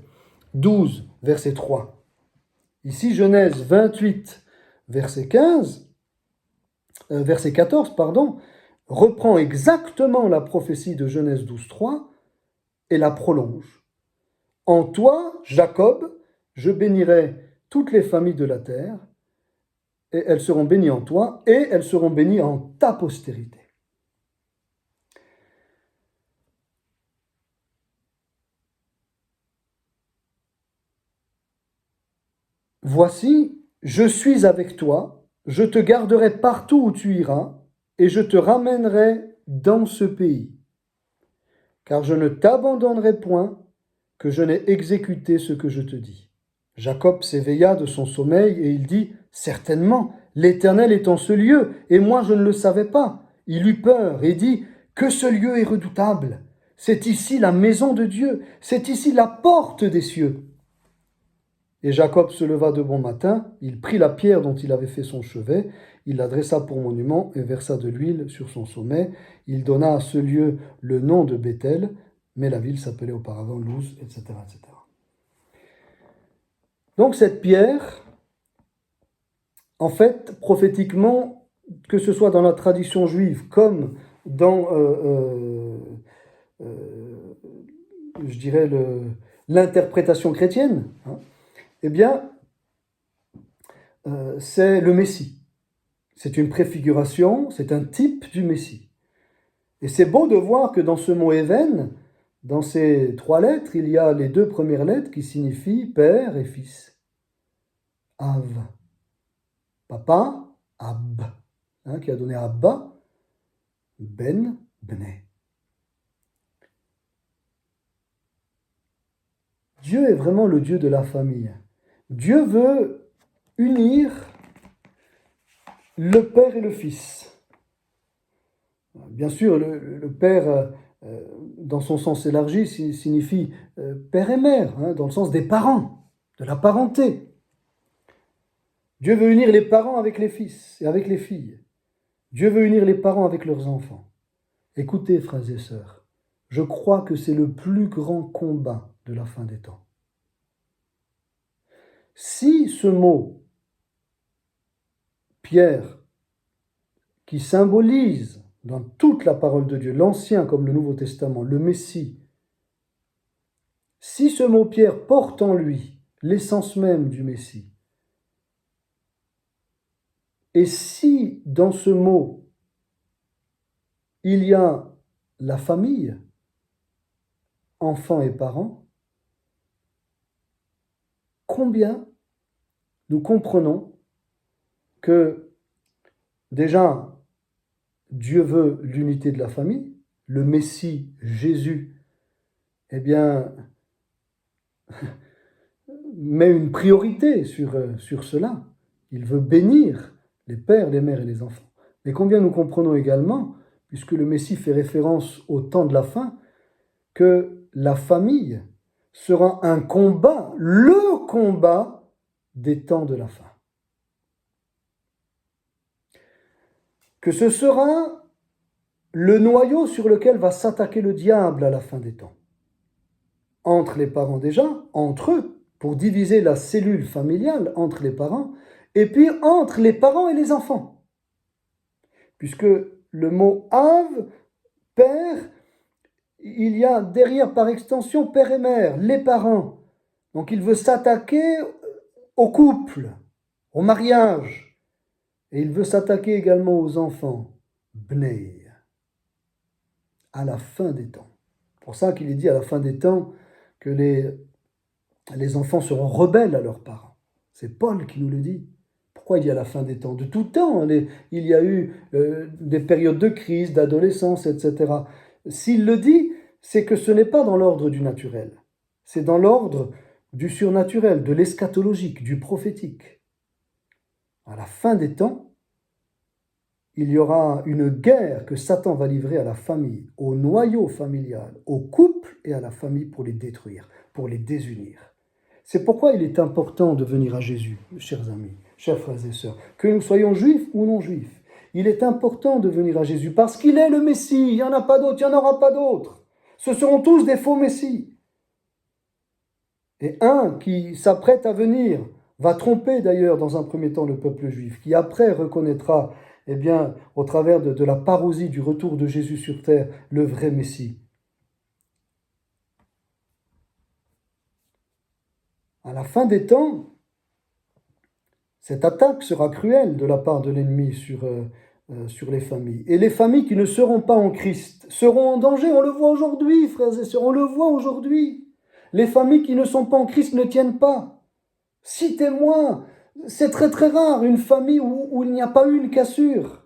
12, verset 3. Ici, Genèse 28, verset 14, reprend exactement la prophétie de Genèse 12, 3 et la prolonge. En toi, Jacob, je bénirai toutes les familles de la terre, et elles seront bénies en toi, et elles seront bénies en ta postérité. Voici, je suis avec toi, je te garderai partout où tu iras, et je te ramènerai dans ce pays. Car je ne t'abandonnerai point, que je n'ai exécuté ce que je te dis. Jacob s'éveilla de son sommeil, et il dit, « Certainement, l'Éternel est en ce lieu, et moi je ne le savais pas. » Il eut peur et dit, « Que ce lieu est redoutable! C'est ici la maison de Dieu, c'est ici la porte des cieux. » Et Jacob se leva de bon matin, il prit la pierre dont il avait fait son chevet, il la dressa pour monument et versa de l'huile sur son sommet. Il donna à ce lieu le nom de Béthel, mais la ville s'appelait auparavant Luz, etc., etc. Donc cette pierre, en fait, prophétiquement, que ce soit dans la tradition juive comme dans, je dirais, l'interprétation chrétienne, hein, eh bien, c'est le Messie. C'est une préfiguration, c'est un type du Messie. Et c'est beau de voir que dans ce mot Even, dans ces 3 lettres, il y a les 2 premières lettres qui signifient père et fils. Av. Papa, Ab, hein, qui a donné Abba, Ben, Bne. Dieu est vraiment le Dieu de la famille. Dieu veut unir le père et le fils. Bien sûr, le père, dans son sens élargi, signifie père et mère, hein, dans le sens des parents, de la parenté. Dieu veut unir les parents avec les fils et avec les filles. Dieu veut unir les parents avec leurs enfants. Écoutez, frères et sœurs, je crois que c'est le plus grand combat de la fin des temps. Si ce mot, Pierre, qui symbolise dans toute la parole de Dieu, l'Ancien comme le Nouveau Testament, le Messie, si ce mot Pierre porte en lui l'essence même du Messie, et si dans ce mot il y a la famille, enfants et parents, combien nous comprenons que déjà Dieu veut l'unité de la famille, le Messie, Jésus, eh bien, met une priorité sur cela. Il veut bénir les pères, les mères et les enfants. Mais combien nous comprenons également, puisque le Messie fait référence au temps de la fin, que la famille sera un combat, le combat des temps de la fin. Que ce sera le noyau sur lequel va s'attaquer le diable à la fin des temps. Entre les parents déjà, entre eux, pour diviser la cellule familiale entre les parents, et puis entre les parents et les enfants. Puisque le mot Av, père, il y a derrière par extension père et mère, les parents. Donc il veut s'attaquer au couple, au mariage. Et il veut s'attaquer également aux enfants, Bnei, à la fin des temps. C'est pour ça qu'il est dit à la fin des temps que les enfants seront rebelles à leurs parents. C'est Paul qui nous le dit. Pourquoi il y a la fin des temps? De tout temps, il y a eu des périodes de crise, d'adolescence, etc. S'il le dit, c'est que ce n'est pas dans l'ordre du naturel. C'est dans l'ordre du surnaturel, de l'eschatologique, du prophétique. À la fin des temps, il y aura une guerre que Satan va livrer à la famille, au noyau familial, au couple et à la famille pour les détruire, pour les désunir. C'est pourquoi il est important de venir à Jésus, chers amis, chers frères et sœurs, que nous soyons juifs ou non juifs. Il est important de venir à Jésus parce qu'il est le Messie, il n'y en a pas d'autre, il n'y en aura pas d'autre. Ce seront tous des faux Messies. Et un qui s'apprête à venir va tromper d'ailleurs dans un premier temps le peuple juif, qui après reconnaîtra, eh bien, au travers de la parousie du retour de Jésus sur terre, le vrai Messie. À la fin des temps, cette attaque sera cruelle de la part de l'ennemi sur les familles. Et les familles qui ne seront pas en Christ seront en danger. On le voit aujourd'hui, frères et sœurs, on le voit aujourd'hui. Les familles qui ne sont pas en Christ ne tiennent pas. Citez-moi, c'est très très rare, une famille où il n'y a pas eu une cassure.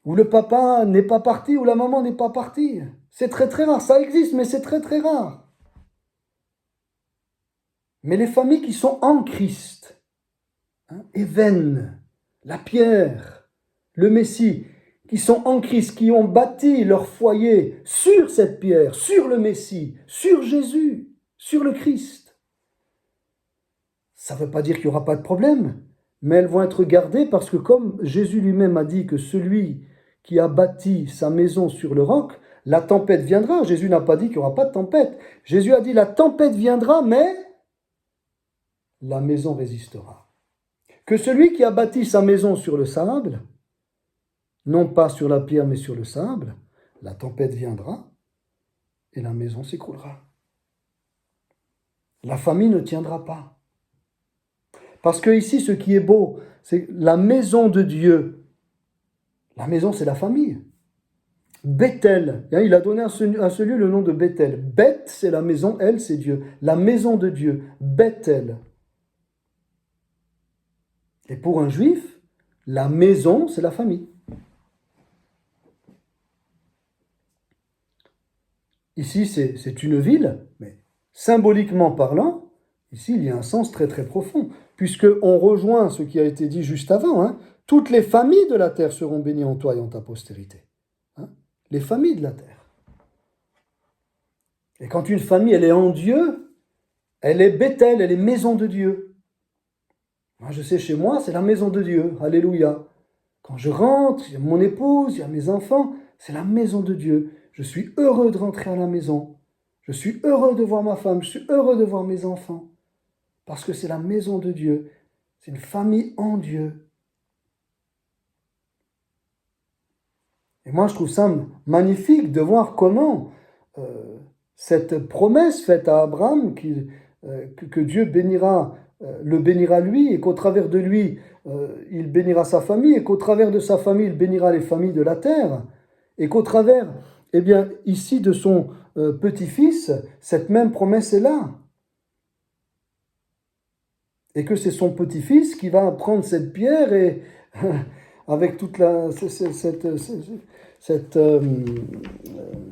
Où le papa n'est pas parti, où la maman n'est pas partie. C'est très très rare, ça existe, mais c'est très très rare. Mais les familles qui sont en Christ, Even, la pierre, le Messie, qui sont en Christ, qui ont bâti leur foyer sur cette pierre, sur le Messie, sur Jésus, sur le Christ. Ça ne veut pas dire qu'il n'y aura pas de problème, mais elles vont être gardées parce que comme Jésus lui-même a dit que celui qui a bâti sa maison sur le roc, la tempête viendra. Jésus n'a pas dit qu'il n'y aura pas de tempête. Jésus a dit la tempête viendra, mais la maison résistera. Que celui qui a bâti sa maison sur le sable, non pas sur la pierre mais sur le sable, la tempête viendra et la maison s'écroulera. La famille ne tiendra pas. Parce que ici, ce qui est beau, c'est la maison de Dieu. La maison, c'est la famille. Bethel, il a donné à ce lieu le nom de Bethel. Beth, c'est la maison, elle, c'est Dieu. La maison de Dieu, Bethel. Et pour un juif, la maison, c'est la famille. Ici, c'est une ville, mais symboliquement parlant, ici, il y a un sens très très profond, puisqu'on rejoint ce qui a été dit juste avant, hein, toutes les familles de la terre seront bénies en toi et en ta postérité. Hein, les familles de la terre. Et quand une famille, elle est en Dieu, elle est Bethel, elle est maison de Dieu. Moi, je sais, chez moi, c'est la maison de Dieu. Alléluia. Quand je rentre, il y a mon épouse, il y a mes enfants, c'est la maison de Dieu. Je suis heureux de rentrer à la maison. Je suis heureux de voir ma femme, je suis heureux de voir mes enfants. Parce que c'est la maison de Dieu. C'est une famille en Dieu. Et moi, je trouve ça magnifique de voir comment cette promesse faite à Abraham, que Dieu bénira, le bénira lui, et qu'au travers de lui, il bénira sa famille, et qu'au travers de sa famille, il bénira les familles de la terre, et qu'au travers, eh bien, ici, de son petit-fils, cette même promesse est là. Et que c'est son petit-fils qui va prendre cette pierre et avec toute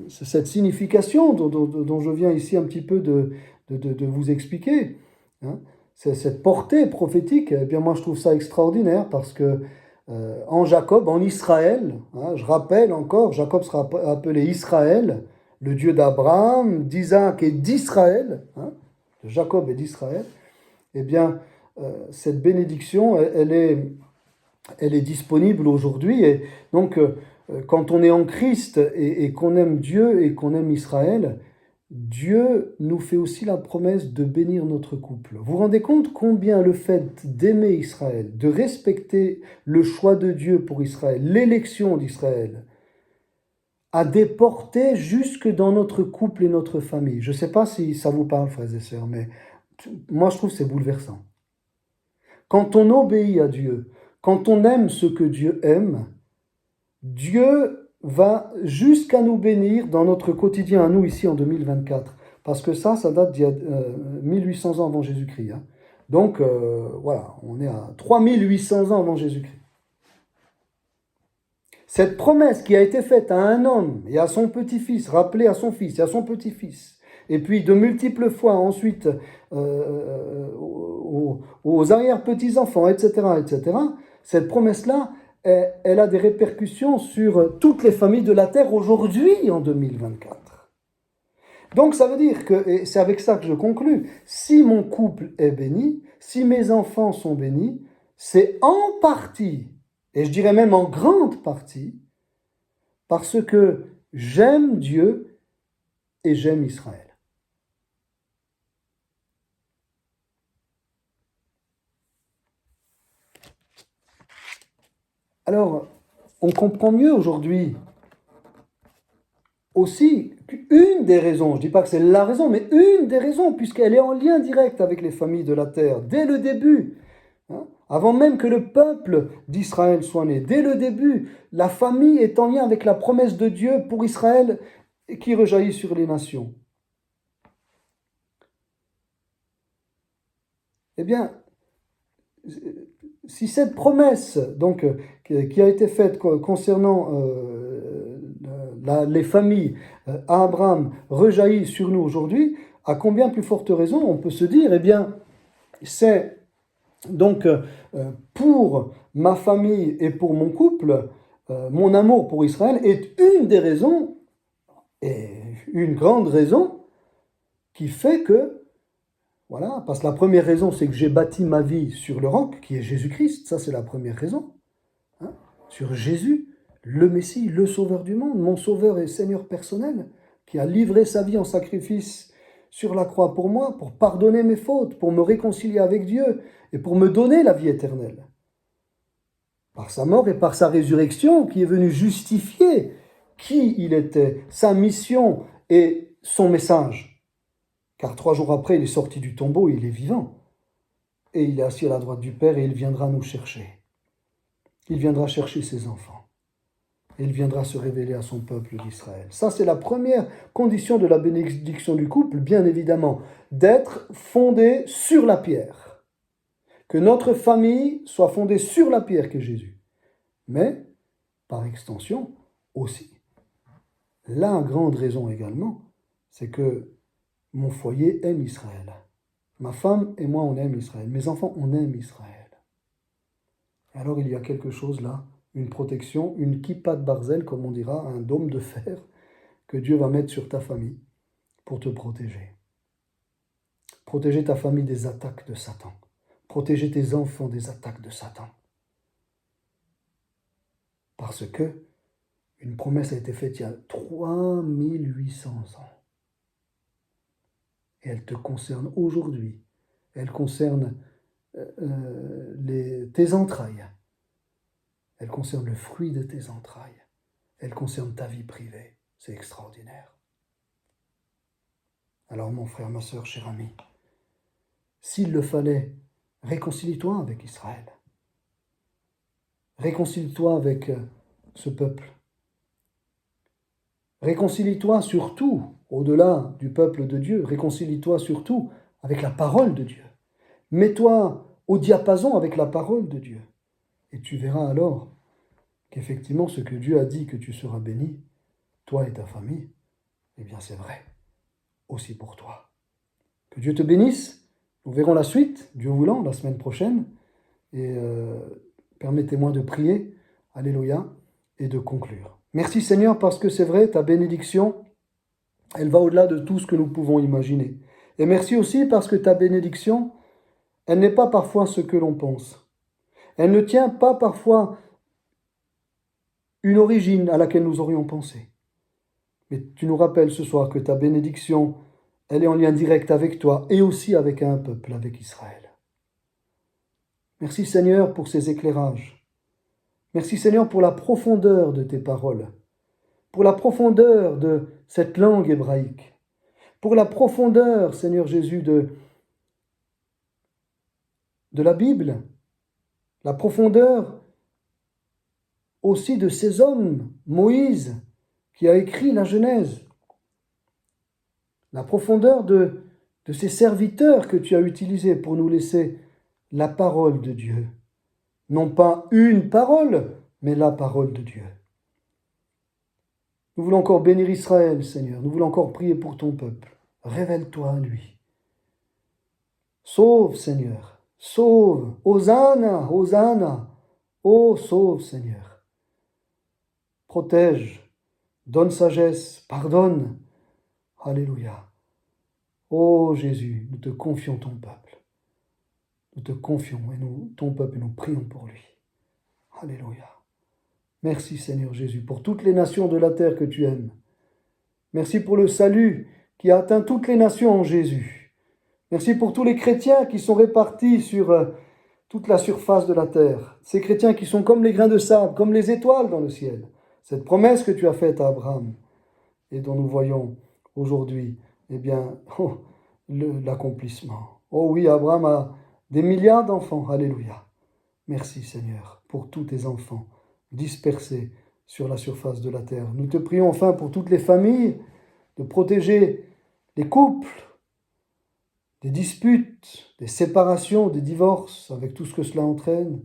cette signification dont je viens ici un petit peu de vous expliquer, hein, cette portée prophétique, eh bien moi je trouve ça extraordinaire parce que en Jacob, en Israël, hein, je rappelle encore, Jacob sera appelé Israël, le Dieu d'Abraham, d'Isaac et d'Israël, hein, de Jacob et d'Israël. Eh bien, cette bénédiction, elle est disponible aujourd'hui. Et donc, quand on est en Christ et qu'on aime Dieu et qu'on aime Israël, Dieu nous fait aussi la promesse de bénir notre couple. Vous vous rendez compte combien le fait d'aimer Israël, de respecter le choix de Dieu pour Israël, l'élection d'Israël, a des portées jusque dans notre couple et notre famille. Je ne sais pas si ça vous parle, frères et sœurs, mais moi je trouve que c'est bouleversant. Quand on obéit à Dieu, quand on aime ce que Dieu aime, Dieu va jusqu'à nous bénir dans notre quotidien à nous ici en 2024. Parce que ça date d'il y a 1800 ans avant Jésus-Christ. Hein. Donc voilà, on est à 3800 ans avant Jésus-Christ. Cette promesse qui a été faite à un homme et à son petit-fils, rappelée à son fils et à son petit-fils, et puis de multiples fois ensuite aux arrière-petits-enfants, etc., cette promesse-là, elle a des répercussions sur toutes les familles de la terre aujourd'hui en 2024. Donc ça veut dire que, et c'est avec ça que je conclus, si mon couple est béni, si mes enfants sont bénis, c'est en partie, et je dirais même en grande partie, parce que j'aime Dieu et j'aime Israël. Alors, on comprend mieux aujourd'hui aussi qu'une des raisons, je ne dis pas que c'est la raison, mais une des raisons, puisqu'elle est en lien direct avec les familles de la terre, dès le début, hein, avant même que le peuple d'Israël soit né, dès le début, la famille est en lien avec la promesse de Dieu pour Israël qui rejaillit sur les nations. Eh bien, si cette promesse donc, qui a été faite concernant les familles à Abraham rejaillit sur nous aujourd'hui, à combien plus forte raison on peut se dire, eh bien, c'est donc pour ma famille et pour mon couple, mon amour pour Israël est une des raisons, et une grande raison, qui fait que, voilà, parce que la première raison, c'est que j'ai bâti ma vie sur le roc, qui est Jésus-Christ, ça c'est la première raison, hein, sur Jésus, le Messie, le Sauveur du monde, mon Sauveur et Seigneur personnel, qui a livré sa vie en sacrifice sur la croix pour moi, pour pardonner mes fautes, pour me réconcilier avec Dieu et pour me donner la vie éternelle. Par sa mort et par sa résurrection, qui est venu justifier qui il était, sa mission et son message. Car 3 jours après, il est sorti du tombeau, il est vivant. Et il est assis à la droite du Père et il viendra nous chercher. Il viendra chercher ses enfants. Et il viendra se révéler à son peuple d'Israël. Ça, c'est la première condition de la bénédiction du couple, bien évidemment, d'être fondé sur la pierre. Que notre famille soit fondée sur la pierre qu'est Jésus. Mais, par extension, aussi. La grande raison également, c'est que mon foyer aime Israël. Ma femme et moi, on aime Israël. Mes enfants, on aime Israël. Et alors, il y a quelque chose là, une protection, une kippa de barzel, comme on dira, un dôme de fer, que Dieu va mettre sur ta famille pour te protéger. Protéger ta famille des attaques de Satan. Protéger tes enfants des attaques de Satan. Parce que une promesse a été faite il y a 3800 ans. Et elle te concerne aujourd'hui. Elle concerne tes entrailles. Elle concerne le fruit de tes entrailles. Elle concerne ta vie privée. C'est extraordinaire. Alors mon frère, ma sœur, cher ami, s'il le fallait, réconcilie-toi avec Israël. Réconcilie-toi avec ce peuple. Réconcilie-toi surtout, au-delà du peuple de Dieu, réconcilie-toi surtout avec la parole de Dieu. Mets-toi au diapason avec la parole de Dieu. Et tu verras alors qu'effectivement ce que Dieu a dit que tu seras béni, toi et ta famille, eh bien c'est vrai, aussi pour toi. Que Dieu te bénisse. Nous verrons la suite, Dieu voulant, la semaine prochaine. Et permettez-moi de prier, alléluia, et de conclure. Merci Seigneur parce que c'est vrai, ta bénédiction, elle va au-delà de tout ce que nous pouvons imaginer. Et merci aussi parce que ta bénédiction, elle n'est pas parfois ce que l'on pense. Elle ne tient pas parfois une origine à laquelle nous aurions pensé. Mais tu nous rappelles ce soir que ta bénédiction, elle est en lien direct avec toi et aussi avec un peuple, avec Israël. Merci Seigneur pour ces éclairages. Merci Seigneur pour la profondeur de tes paroles, pour la profondeur de cette langue hébraïque, pour la profondeur, Seigneur Jésus, de la Bible, la profondeur aussi de ces hommes, Moïse, qui a écrit la Genèse, la profondeur de ces serviteurs que tu as utilisés pour nous laisser la parole de Dieu. Non pas une parole, mais la parole de Dieu. Nous voulons encore bénir Israël, Seigneur. Nous voulons encore prier pour ton peuple. Révèle-toi à lui. Sauve, Seigneur. Sauve. Hosanna, Hosanna. Oh, sauve, Seigneur. Protège. Donne sagesse. Pardonne. Alléluia. Oh Jésus, nous te confions ton peuple. Nous te confions ton peuple et nous prions pour lui. Alléluia. Merci Seigneur Jésus pour toutes les nations de la terre que tu aimes. Merci pour le salut qui a atteint toutes les nations en Jésus. Merci pour tous les chrétiens qui sont répartis sur toute la surface de la terre. Ces chrétiens qui sont comme les grains de sable, comme les étoiles dans le ciel. Cette promesse que tu as faite à Abraham et dont nous voyons aujourd'hui, eh bien, l'accomplissement. Oh oui, Abraham a des milliards d'enfants. Alléluia. Merci Seigneur pour tous tes enfants dispersés sur la surface de la terre. Nous te prions enfin pour toutes les familles, de protéger les couples, des disputes, des séparations, des divorces, avec tout ce que cela entraîne,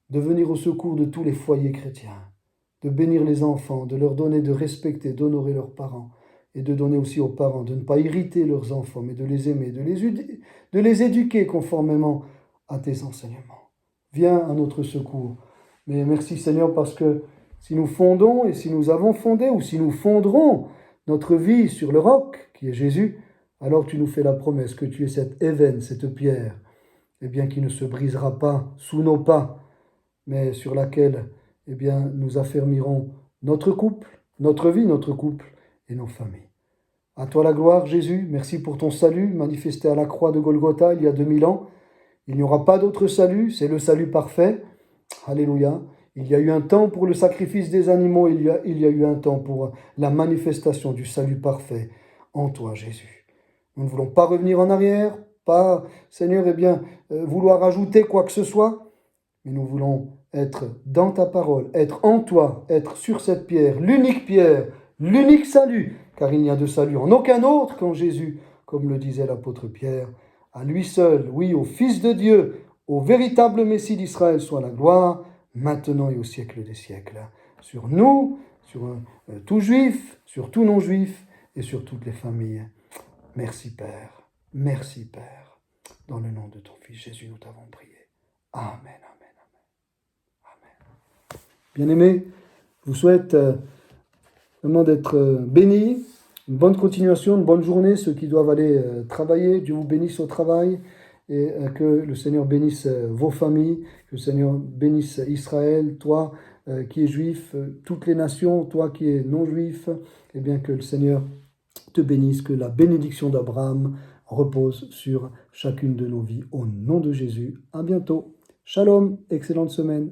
de venir au secours de tous les foyers chrétiens, de bénir les enfants, de leur donner, de respecter, d'honorer leurs parents, et de donner aussi aux parents, de ne pas irriter leurs enfants, mais de les aimer, de les éduquer conformément à tes enseignements. Viens à notre secours. Mais merci Seigneur parce que Si nous fondons et si nous avons fondé ou si nous fonderons notre vie sur le roc qui est Jésus, alors tu nous fais la promesse que tu es cette évène, cette pierre, eh bien, qui ne se brisera pas sous nos pas, mais sur laquelle, eh bien, nous affermirons notre couple, notre vie, notre couple et nos familles. À toi la gloire, Jésus. Merci pour ton salut manifesté à la croix de Golgotha il y a 2000 ans. Il n'y aura pas d'autre salut, c'est le salut parfait. Alléluia. Il y a eu un temps pour le sacrifice des animaux, il y a eu un temps pour la manifestation du salut parfait en toi, Jésus. Nous ne voulons pas revenir en arrière, pas, Seigneur, eh bien, vouloir ajouter quoi que ce soit, mais nous voulons être dans ta parole, être en toi, être sur cette pierre, l'unique salut, car il n'y a de salut en aucun autre qu'en Jésus, comme le disait l'apôtre Pierre. À lui seul, oui, au Fils de Dieu, au véritable Messie d'Israël soit la gloire, maintenant et au siècle des siècles. Sur nous, sur tout juif, sur tout non-juif et sur toutes les familles. Merci Père, merci Père. Dans le nom de ton Fils Jésus, nous t'avons prié. Amen, amen, amen, amen. Bien-aimés, je vous souhaite vraiment d'être bénis. Une bonne continuation, une bonne journée, ceux qui doivent aller travailler. Dieu vous bénisse au travail et que le Seigneur bénisse vos familles, que le Seigneur bénisse Israël, toi qui es juif, toutes les nations, toi qui es non-juif, et bien que le Seigneur te bénisse, que la bénédiction d'Abraham repose sur chacune de nos vies. Au nom de Jésus, à bientôt. Shalom, excellente semaine.